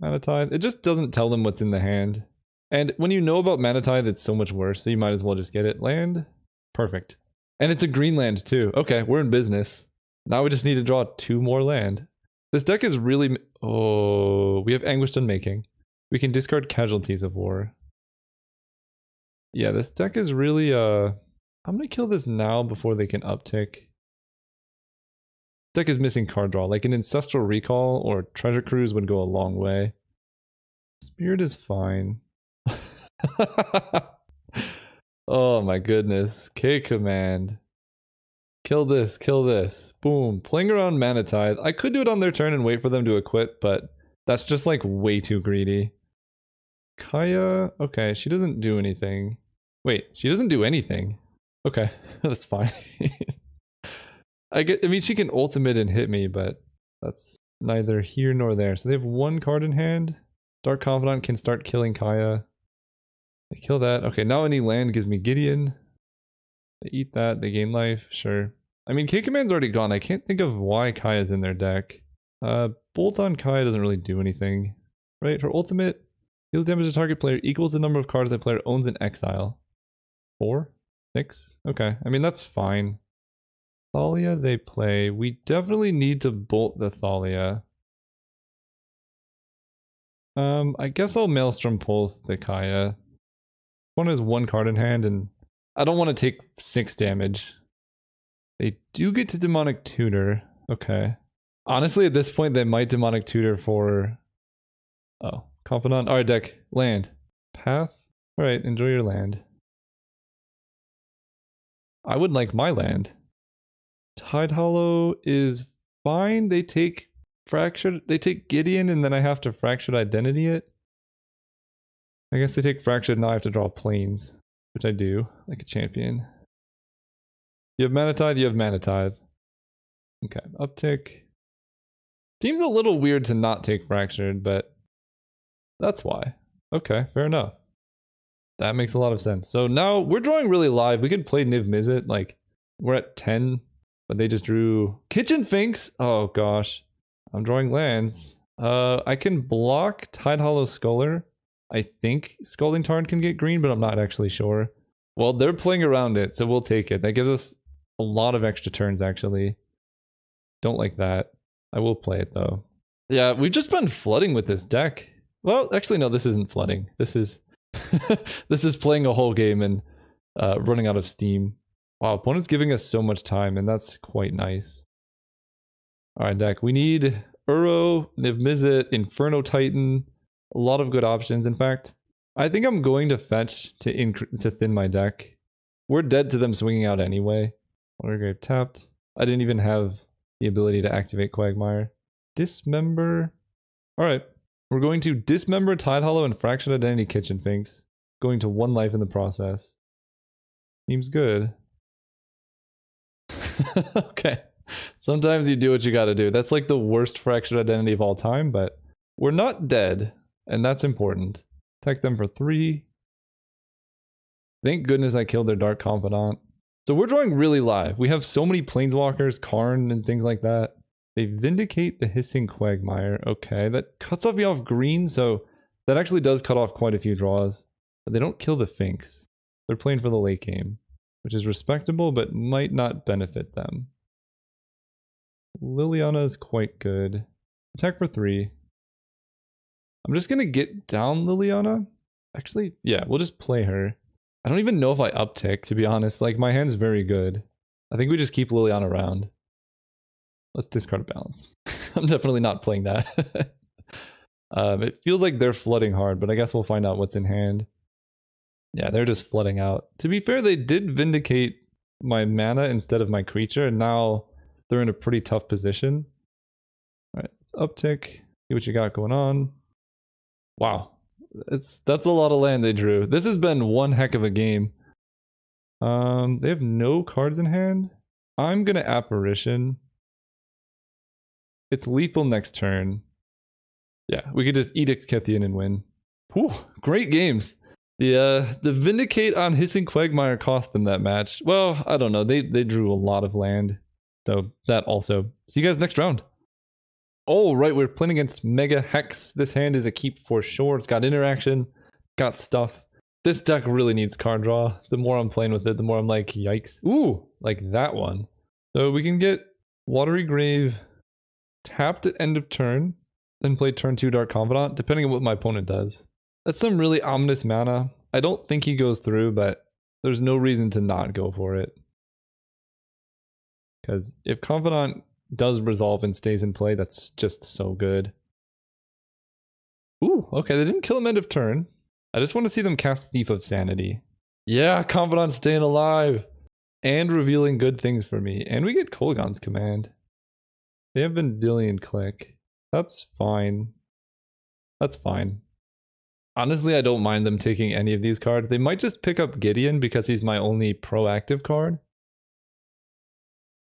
Mana Tithe. It just doesn't tell them what's in the hand. And when you know about Mana Tithe, it's so much worse, so you might as well just get it. Land. Perfect. And it's a green land too. Okay, we're in business. Now we just need to draw 2 more land. This deck is really... Oh, we have Anguished Unmaking. We can discard Casualties of War. Yeah, this deck is really... I'm gonna kill this now before they can uptick. Deck is missing card draw. Like an Ancestral Recall or Treasure Cruise would go a long way. Spirit is fine. Oh my goodness. K-Command. Kill this, kill this. Boom. Playing around Mana Tithe. I could do it on their turn and wait for them to equip, but that's just like way too greedy. Kaya... Okay, she doesn't do anything. Wait, she doesn't do anything. Okay, that's fine. I mean, she can ultimate and hit me, but that's neither here nor there. So they have 1 card in hand. Dark Confidant can start killing Kaya. They kill that. Okay, now any land gives me Gideon. They eat that, they gain life, sure. I mean, K-Command's already gone. I can't think of why Kaya's in their deck. Bolt on Kaya doesn't really do anything. Right, her ultimate deals damage to target player equals the number of cards that player owns in exile. 4? 6? Okay, I mean, that's fine. Thalia they play. We definitely need to bolt the Thalia. I guess I'll Maelstrom Pulse the Kaya. One has 1 card in hand, and I don't want to take 6 damage. They do get to Demonic Tutor. Okay. Honestly, at this point, they might Demonic Tutor for... Oh, Confidant. Alright, deck. Land. Path? Alright, enjoy your land. I would like my land. Tide Hollow is fine. They take Fractured... They take Gideon, and then I have to Fractured Identity it. I guess they take Fractured, now I have to draw Plains. Which I do, like a champion. You have Mana Tithe, you have Mana Tithe. Okay, uptick. Seems a little weird to not take Fractured, but that's why. Okay, fair enough. That makes a lot of sense. So now we're drawing really live. We could play Niv Mizzet, like we're at 10, but they just drew Kitchen Finks. Oh gosh, I'm drawing lands. I can block Tide Hollow Sculler. I think Scalding Tarn can get green, but I'm not actually sure. Well, they're playing around it, so we'll take it. That gives us a lot of extra turns, actually. Don't like that. I will play it, though. Yeah, we've just been flooding with this deck. Well, actually, no, this isn't flooding. This is... this is playing a whole game and running out of steam. Wow, opponent's giving us so much time, and that's quite nice. Alright, deck. We need Uro, Niv Mizzet, Inferno Titan. A lot of good options, in fact. I think I'm going to fetch to thin my deck. We're dead to them swinging out anyway. Watergrave tapped. I didn't even have the ability to activate Quagmire. Dismember. Alright. We're going to Dismember, Tide Hollow, and Fractured Identity Kitchen Finks. Going to 1 life in the process. Seems good. Okay. Sometimes you do what you gotta do. That's like the worst Fractured Identity of all time, but we're not dead, and that's important. Attack them for 3. Thank goodness I killed their Dark Confidant. So we're drawing really live. We have so many Planeswalkers, Karn, and things like that. They Vindicate the Hissing Quagmire. Okay, that cuts off me off green, so that actually does cut off quite a few draws. But they don't kill the Finks. They're playing for the late game, which is respectable, but might not benefit them. Liliana is quite good. Attack for 3. I'm just gonna get down Liliana. Actually, yeah, we'll just play her. I don't even know if I uptick, to be honest. Like, my hand's very good. I think we just keep Liliana around. Let's discard Balance. I'm definitely not playing that. It feels like they're flooding hard, but I guess we'll find out what's in hand. Yeah, they're just flooding out. To be fair, they did Vindicate my mana instead of my creature, and now they're in a pretty tough position. Alright, let's uptick. See what you got going on. Wow. That's a lot of land they drew. This has been one heck of a game. They have no cards in hand. I'm gonna Apparition. It's lethal next turn. Yeah, we could just Edict Kethian and win. Whew, great games. The Vindicate on Hissing Quagmire cost them that match. Well, I don't know. They drew a lot of land. So that also. See you guys next round. Oh, right, we're playing against Mega Hex. This hand is a keep for sure. It's got interaction, got stuff. This deck really needs card draw. The more I'm playing with it, the more I'm like, yikes. Ooh, like that one. So we can get Watery Grave tapped at end of turn, then play turn 2 Dark Confidant, depending on what my opponent does. That's some really ominous mana. I don't think he goes through, but there's no reason to not go for it. Because if Confidant does resolve and stays in play, that's just so good. Ooh, okay, they didn't kill him end of turn. I just want to see them cast Thief of Sanity. Yeah, Confidant staying alive! And revealing good things for me. And we get Kolaghan's Command. They have Vendilion Click. That's fine. That's fine. Honestly, I don't mind them taking any of these cards. They might just pick up Gideon because he's my only proactive card.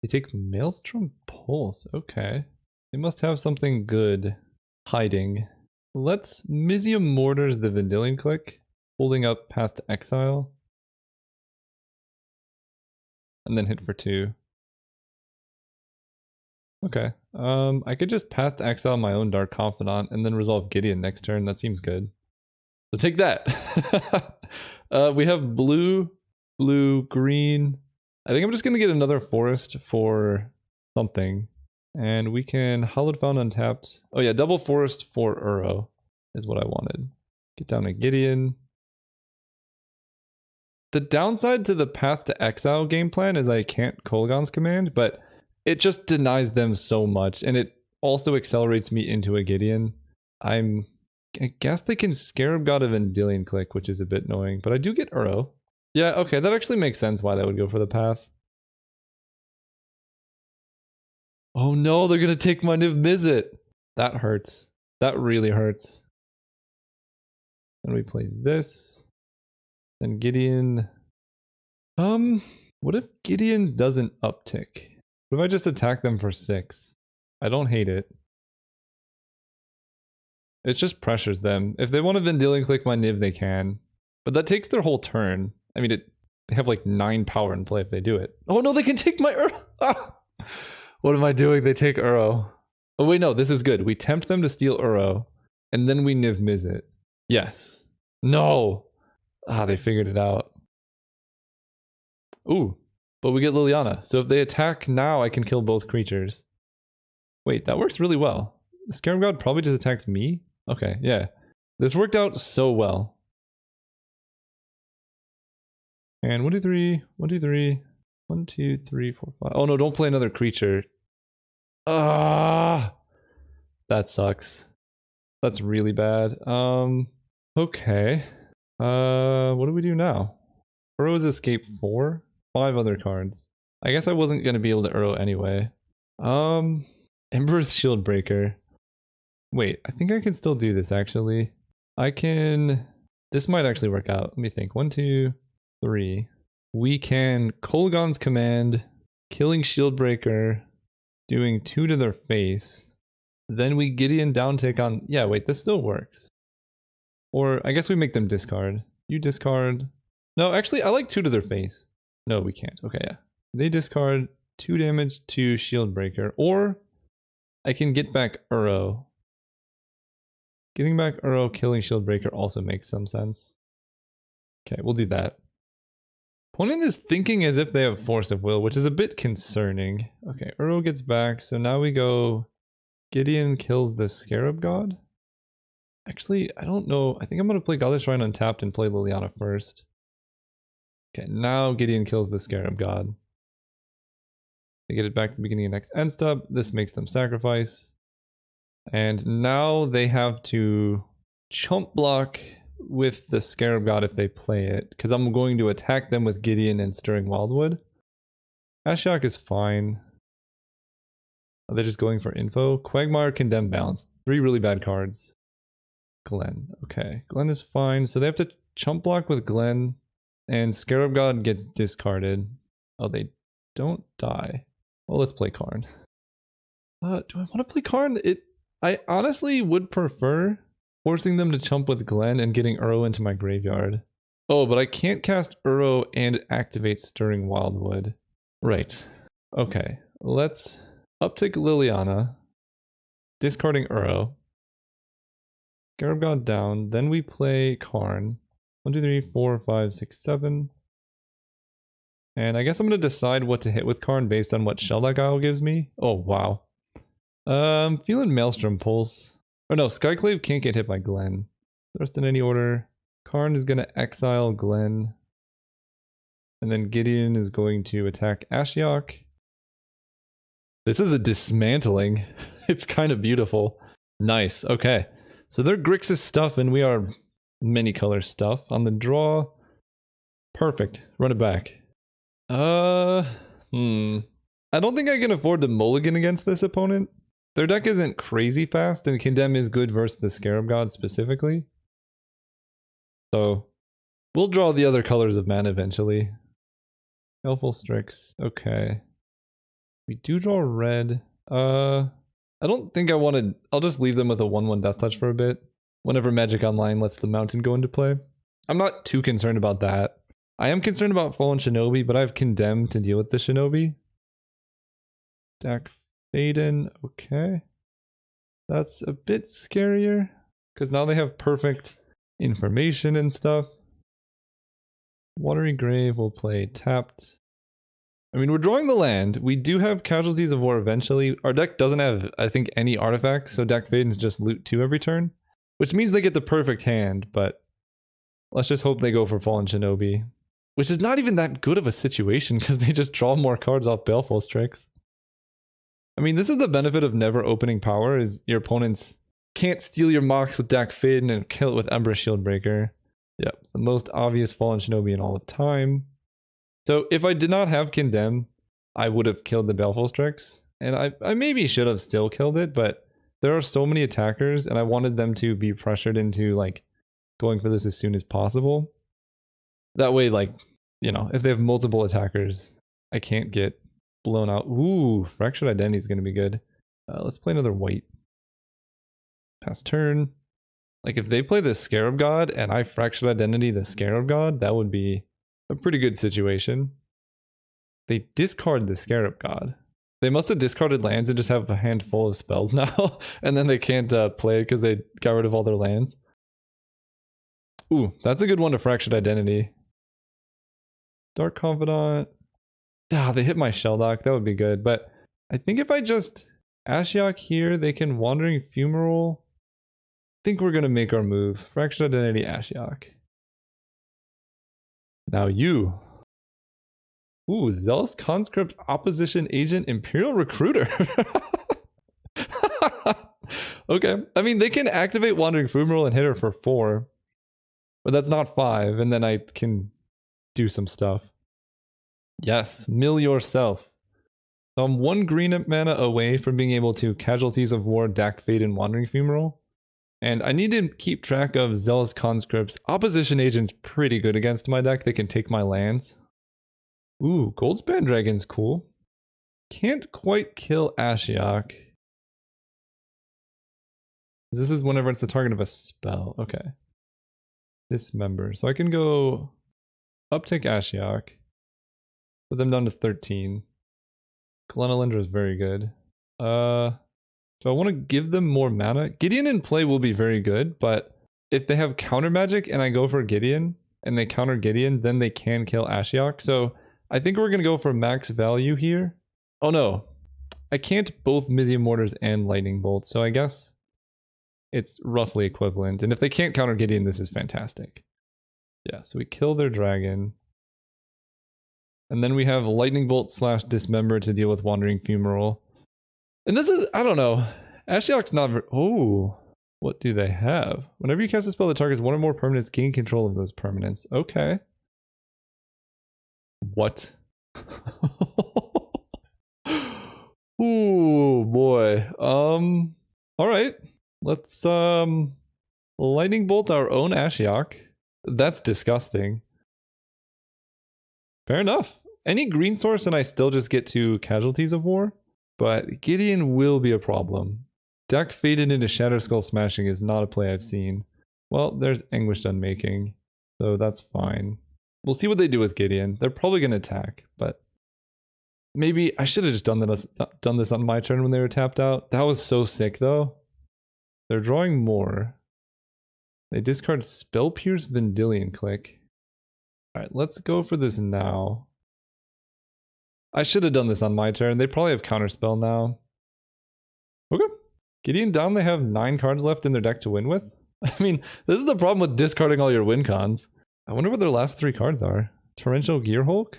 They take Maelstrom Pulse. Okay. They must have something good hiding. Let's Mizium Mortars the Vendilion Click, holding up Path to Exile. And then hit for 2. Okay. I could just Path to Exile my own Dark Confidant and then resolve Gideon next turn. That seems good. So take that. We have blue, green. I think I'm just going to get another forest for something. And we can Hallowed Found untapped. Oh yeah, double forest for Uro is what I wanted. Get down to Gideon. The downside to the Path to Exile game plan is I can't Kolaghan's Command, but it just denies them so much. And it also accelerates me into a Gideon. I guess they can Scarab God of Vendilion Click, which is a bit annoying, but I do get Uro. Yeah, okay, that actually makes sense why they would go for the path. Oh no, they're gonna take my Niv Mizzet. That hurts. That really hurts. Then we play this. Then Gideon. What if Gideon doesn't uptick? What if I just attack them for 6? I don't hate it. It just pressures them. If they want to Vendilion Click my Niv, they can. But that takes their whole turn. I mean, they have like 9 power in play if they do it. Oh no, they can take my Uro! Ah! What am I doing? They take Uro. Oh wait, no, this is good. We tempt them to steal Uro, and then we Niv Mizzet. Yes. No! Ah, they figured it out. Ooh, but we get Liliana. So if they attack now, I can kill both creatures. Wait, that works really well. The Scarab God probably just attacks me? Okay, yeah. This worked out so well. And 1, 2, 3, 1, 2, 3, 1, 2, 3, 4, 5. Oh no, don't play another creature. Ah! That sucks. That's really bad. Okay. What do we do now? Urro's escape 4? 5 other cards. I guess I wasn't gonna be able to Urro anyway. Emperor's Shieldbreaker. Wait, I think I can still do this actually. I can... This might actually work out. Let me think. 1, 2, 3. We can Kolaghan's Command, killing Shieldbreaker, doing 2 to their face. Then we Gideon down take on... Yeah, wait, this still works. Or I guess we make them discard. You discard... No, actually, I like 2 to their face. No, we can't. Okay, yeah. They discard 2 damage to Shieldbreaker. Or I can get back Urro. Getting back Urro, killing Shieldbreaker also makes some sense. Okay, we'll do that. Opponent is thinking as if they have Force of Will, which is a bit concerning. Okay, Urro gets back, so now we go... Gideon kills the Scarab God? Actually, I don't know. I think I'm going to play Godless Shrine untapped and play Liliana first. Okay, now Gideon kills the Scarab God. They get it back to the beginning of next end step. This makes them sacrifice. And now they have to chump block with the Scarab God if they play it. Because I'm going to attack them with Gideon and Stirring Wildwood. Ashiok is fine. Are they just going for info? Quagmire, Condemn, Balance. 3 really bad cards. Glenn. Okay, Glenn is fine. So they have to chump block with Glenn. And Scarab God gets discarded. Oh, they don't die. Well, let's play Karn. Do I want to play Karn? I honestly would prefer forcing them to chump with Glenn and getting Urro into my graveyard. Oh, but I can't cast Urro and activate Stirring Wildwood. Right. Okay, let's uptick Liliana. Discarding Urro. Scarab God down. Then we play Karn. 1, 2, 3, 4, 5, 6, 7. And I guess I'm going to decide what to hit with Karn based on what Shelldeck Isle gives me. Oh, wow. Feeling Maelstrom Pulse. Oh no, Skyclave can't get hit by Glenn. The rest in any order. Karn is going to exile Glenn. And then Gideon is going to attack Ashiok. This is a dismantling. It's kind of beautiful. Nice, okay. So they're Grixis stuff and we are many color stuff. On the draw. Perfect. Run it back. I don't think I can afford to mulligan against this opponent. Their deck isn't crazy fast, and Condemn is good versus the Scarab God specifically. So, we'll draw the other colors of mana eventually. Helpful Strix, okay. We do draw red. I don't think I want to... I'll just leave them with a 1/1 Death Touch for a bit. Whenever Magic Online lets the Mountain go into play. I'm not too concerned about that. I am concerned about Fallen Shinobi, but I have Condemn to deal with the Shinobi. Stack Faden, okay. That's a bit scarier, because now they have perfect information and stuff. Watery Grave will play tapped. I mean, we're drawing the land. We do have Casualties of War eventually. Our deck doesn't have, I think, any artifacts, so Deck Faden's just loot 2 every turn. Which means they get the perfect hand, but let's just hope they go for Fallen Shinobi. Which is not even that good of a situation, because they just draw more cards off Baleful Strix. I mean, this is the benefit of never opening power, is your opponents can't steal your Mox with Deck Faden and kill it with Ember Shieldbreaker. Yep, the most obvious Fallen Shinobi in all of time. So if I did not have Condemn, I would have killed the Baleful Strix. And I maybe should have still killed it, but there are so many attackers, and I wanted them to be pressured into, like, going for this as soon as possible. That way, like, you know, if they have multiple attackers, I can't get blown out. Ooh, Fractured Identity is going to be good. Let's play another white. Pass turn. Like, if they play the Scarab God, and I Fractured Identity the Scarab God, that would be a pretty good situation. They discard the Scarab God. They must have discarded lands and just have a handful of spells now, and then they can't play it because they got rid of all their lands. Ooh, that's a good one to Fractured Identity. Dark Confidant. Ah, they hit my Shelldock. That would be good. But I think if I just Ashiok here, they can Wandering Fumarole. I think we're going to make our move. Fractured Identity, Ashiok. Now you. Ooh, Zealous Conscript Opposition Agent Imperial Recruiter. Okay. I mean, they can activate Wandering Fumarole and hit her for 4. But that's not 5, and then I can do some stuff. Yes, mill yourself. So I'm 1 green mana away from being able to Casualties of War, Dak Fade, and Wandering Fumarole. And I need to keep track of Zealous Conscripts. Opposition Agent's pretty good against my deck. They can take my lands. Ooh, Goldspan Dragon's cool. Can't quite kill Ashiok. This is whenever it's the target of a spell. Okay. Dismember. So I can go uptick Ashiok. Put them down to 13. Glenelendra is very good. So I want to give them more mana. Gideon in play will be very good, but if they have counter magic and I go for Gideon and they counter Gideon, then they can kill Ashiok. So I think we're going to go for max value here. Oh no, I can't both Mithium Mortars and Lightning Bolt, so I guess it's roughly equivalent. And if they can't counter Gideon, this is fantastic. Yeah, so we kill their dragon. And then we have Lightning Bolt / Dismember to deal with Wandering Fumarole. And this is, I don't know. Ashiok's not very... Oh, what do they have? Whenever you cast a spell that targets 1 or more permanents, gain control of those permanents. Okay. What? Ooh, boy. Alright. Let's, Lightning Bolt our own Ashiok. That's disgusting. Fair enough. Any green source and I still just get to Casualties of War, but Gideon will be a problem. Deck faded into Shatter Skull Smashing is not a play I've seen. Well, there's Anguished Unmaking, so that's fine. We'll see what they do with Gideon. They're probably going to attack, but maybe I should have just done this on my turn when they were tapped out. That was so sick, though. They're drawing more. They discard Spell Pierce Vendilion Click. Alright, let's go for this now. I should have done this on my turn. They probably have Counterspell now. Okay. Gideon down, they have 9 cards left in their deck to win with. I mean, this is the problem with discarding all your win cons. I wonder what their last 3 cards are. Torrential Gearhulk?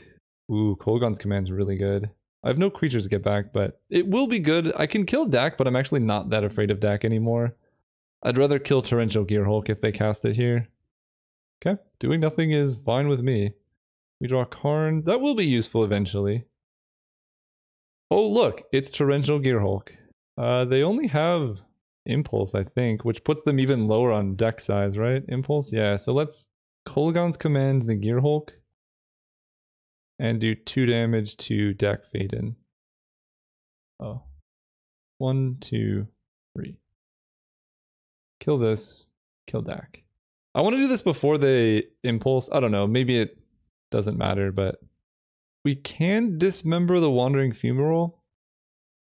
Ooh, Kolaghan's Command's really good. I have no creatures to get back, but it will be good. I can kill Dak, but I'm actually not that afraid of Dak anymore. I'd rather kill Torrential Gearhulk if they cast it here. Okay, doing nothing is fine with me. We draw Karn. That will be useful eventually. Oh look, it's Torrential Gearhulk. They only have Impulse, I think, which puts them even lower on deck size, right? Impulse? Yeah, so let's Kolaghan's Command the Gearhulk and do 2 damage to Dak Faden. Oh. 1, 2, 3. Kill this. Kill Dak. I want to do this before they Impulse. I don't know. Maybe it doesn't matter, but we can dismember the Wandering Fumarole.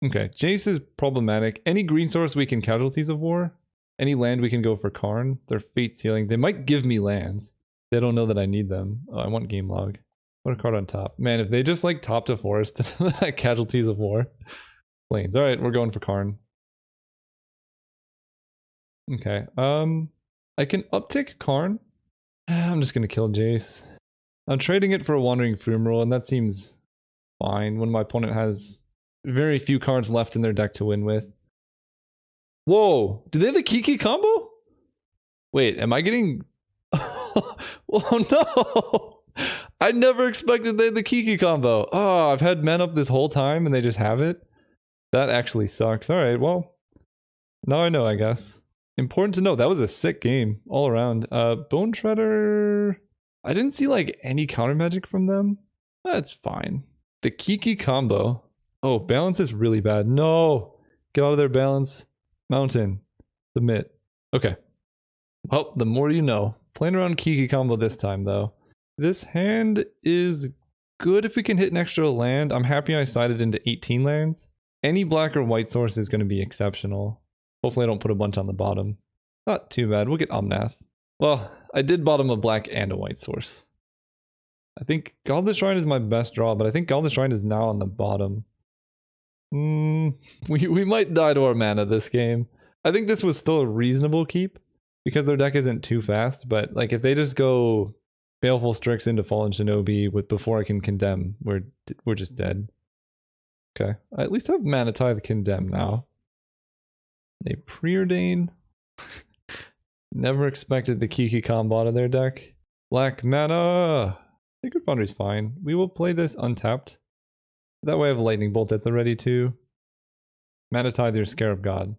Okay, Jace is problematic. Any green source we can Casualties of War. Any land we can go for Karn. They're Fate Sealing. They might give me lands. They don't know that I need them. Oh, I want Game Log. Put a card on top. Man, if they just like top to forest, Casualties of War. Plains. Alright, we're going for Karn. Okay, I can uptick Karn. I'm just gonna kill Jace. I'm trading it for a Wandering Fumarole, and that seems fine when my opponent has very few cards left in their deck to win with. Whoa! Do they have the Kiki combo? Wait, am I getting... Oh no! I never expected they had the Kiki combo. Oh, I've had men up this whole time and they just have it? That actually sucks. Alright, well. Now I know, I guess. Important to know, that was a sick game all around. Bone Shredder... I didn't see like any counter magic from them. That's fine. The Kiki combo. Oh, balance is really bad. No! Get out of there, balance. Mountain. Submit. Okay. Well, the more you know. Playing around Kiki combo this time, though. This hand is good if we can hit an extra land. I'm happy I sided into 18 lands. Any black or white source is going to be exceptional. Hopefully I don't put a bunch on the bottom. Not too bad. We'll get Omnath. Well, I did bottom a black and a white source. I think Godless Shrine is my best draw, but I think Godless Shrine is now on the bottom. We might die to our mana this game. I think this was still a reasonable keep because their deck isn't too fast, but like if they just go Baleful Strix into Fallen Shinobi before I can Condemn, we're just dead. Okay, I at least have Mana Tithe Condemn now. They preordain. Never expected the Kiki combo out of their deck. Black mana! Sacred Foundry's fine. We will play this untapped. That way I have Lightning Bolt at the ready too. Mana Tithe your Scarab God.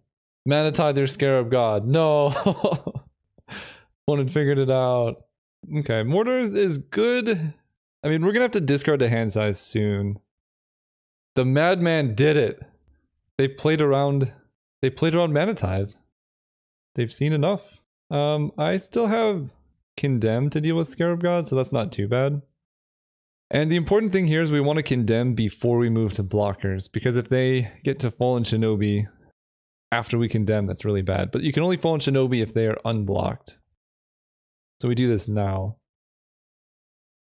Mana Tithe your Scarab God. No! One had figured it out. Okay, Mortars is good. I mean, we're gonna have to discard the hand size soon. The Madman did it! They played around Mana Tithe. They've seen enough. I still have Condemn to deal with Scarab God, so that's not too bad. And the important thing here is we want to Condemn before we move to blockers, because if they get to Fallen Shinobi after we Condemn, that's really bad. But you can only Fallen Shinobi if they are unblocked. So we do this now.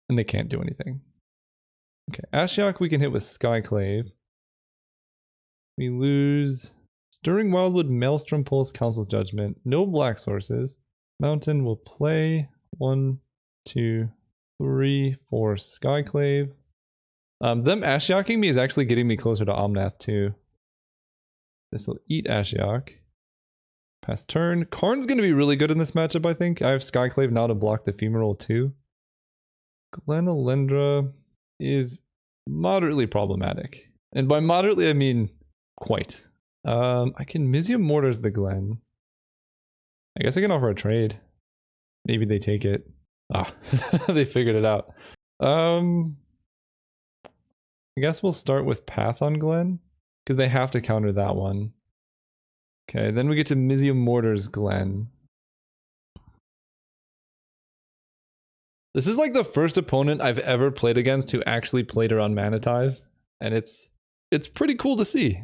And they can't do anything. Okay, Ashiok we can hit with Skyclave. We lose Stirring Wildwood, Maelstrom Pulse, Council Judgment. No black sources. Mountain will play 1, 2, 3, 4 Skyclave. Them Ashioking me is actually getting me closer to Omnath too. This will eat Ashiok. Pass turn. Karn's going to be really good in this matchup, I think. I have Skyclave now to block the Femoral too. Glenalendra is moderately problematic. And by moderately, I mean quite. I can Mizium Mortars the Glen. I guess I can offer a trade. Maybe they take it. Ah, they figured it out. I guess we'll start with Path on Glen, because they have to counter that one. Okay, then we get to Mizium Mortars Glen. This is like the first opponent I've ever played against who actually played around Mana Tithe, and it's pretty cool to see.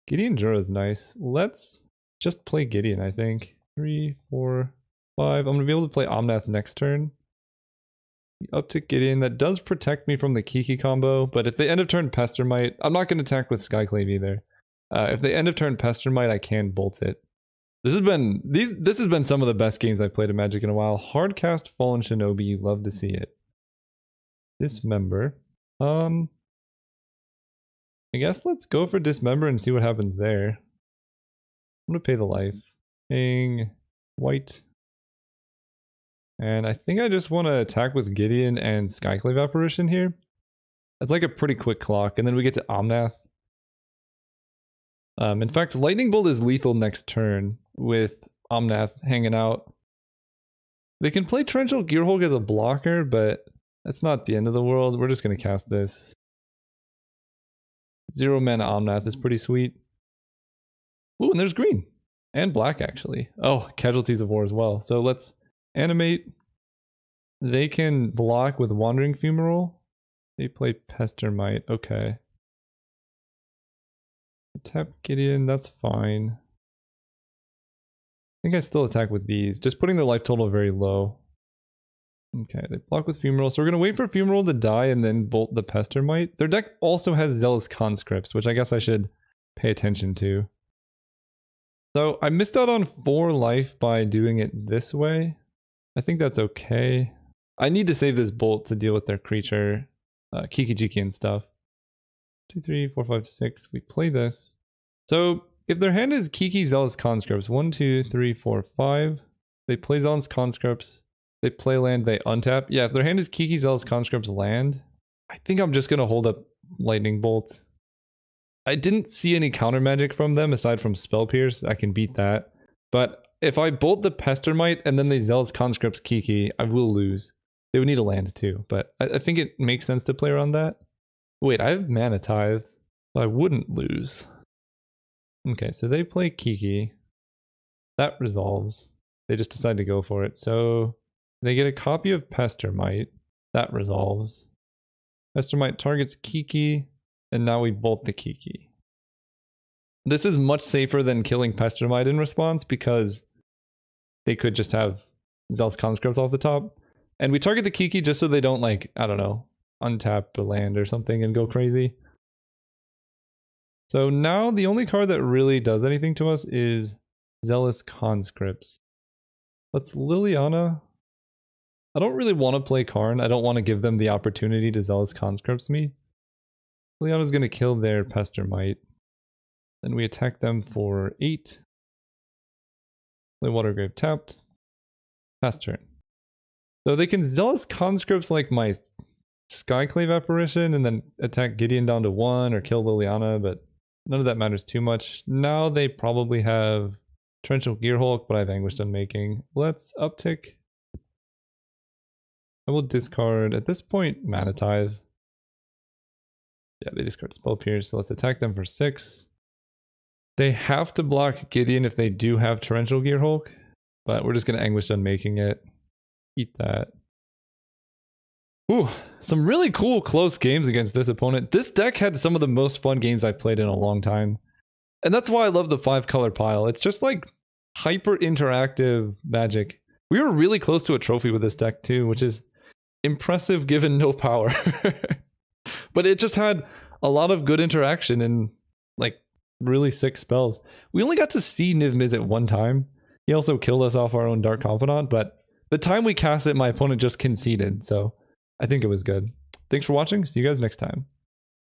Gideon Jura is nice. Let's just play Gideon, I think. 3, 4, 5. I'm going to be able to play Omnath next turn. Up to Gideon. That does protect me from the Kiki combo, but if they end of turn Pestermite, I'm not going to attack with Skyclave either. If they end of turn Pestermite, I can bolt it. This has been some of the best games I've played in Magic in a while. Hardcast Fallen Shinobi, you love to see it. Dismember. I guess let's go for Dismember and see what happens there. I'm gonna pay the life. Paying white. And I think I just want to attack with Gideon and Skyclave Apparition here. That's like a pretty quick clock, and then we get to Omnath. In fact, Lightning Bolt is lethal next turn with Omnath hanging out. They can play Torrential Gearhulk as a blocker, but that's not the end of the world. We're just going to cast this. 0 mana Omnath is pretty sweet. Ooh, and there's green. And black, actually. Oh, Casualties of War as well. So let's animate. They can block with Wandering Fumarole. They play Pestermite. Okay. Tap Gideon, that's fine. I think I still attack with these, just putting their life total very low. Okay, they block with Fumarole, so we're gonna wait for Fumarole to die and then bolt the Pestermite. Their deck also has Zealous Conscripts, which I guess I should pay attention to. So I missed out on 4 life by doing it this way. I think that's okay. I need to save this bolt to deal with their creature, Kiki-Jiki and stuff. 2, 3, 4, 5, 6. We play this. So if their hand is Kiki Zealous Conscripts, 1, 2, 3, 4, 5. They play Zealous Conscripts. They play land, they untap. Yeah, if their hand is Kiki Zealous Conscripts land, I think I'm just gonna hold up Lightning Bolt. I didn't see any counter magic from them aside from Spell Pierce. I can beat that. But if I bolt the Pestermite and then they Zealous Conscripts Kiki, I will lose. They would need a land too, but I think it makes sense to play around that. Wait, I have Mana Tithe, so I wouldn't lose. Okay, so they play Kiki. That resolves. They just decide to go for it. So they get a copy of Pestermite. That resolves. Pestermite targets Kiki, and now we bolt the Kiki. This is much safer than killing Pestermite in response because they could just have Zealous Conscripts off the top. And we target the Kiki just so they don't, like, I don't know, untap a land or something and go crazy. So now the only card that really does anything to us is Zealous Conscripts. Let's Liliana. I don't really want to play Karn. I don't want to give them the opportunity to Zealous Conscripts me. Liliana's going to kill their Pestermite. Then we attack them for 8. Play Watergrave tapped. Pass turn. So they can Zealous Conscripts like my Skyclave Apparition and then attack Gideon down to 1 or kill Liliana, but none of that matters too much. Now they probably have Torrential Gearhulk, but I've Anguished Unmaking. Let's uptick. I will discard, at this point, Mana Tithe. Yeah, they discard Spell Pierce, so let's attack them for 6. They have to block Gideon if they do have Torrential Gearhulk, but we're just going to Anguished Unmaking it. Eat that. Ooh, some really cool close games against this opponent. This deck had some of the most fun games I've played in a long time. And that's why I love the 5-color pile. It's just like hyper interactive Magic. We were really close to a trophy with this deck too, which is impressive given no power. But it just had a lot of good interaction and like really sick spells. We only got to see Niv Miz at one time. He also killed us off our own Dark Confidant, but the time we cast it, my opponent just conceded, so I think it was good. Thanks for watching. See you guys next time.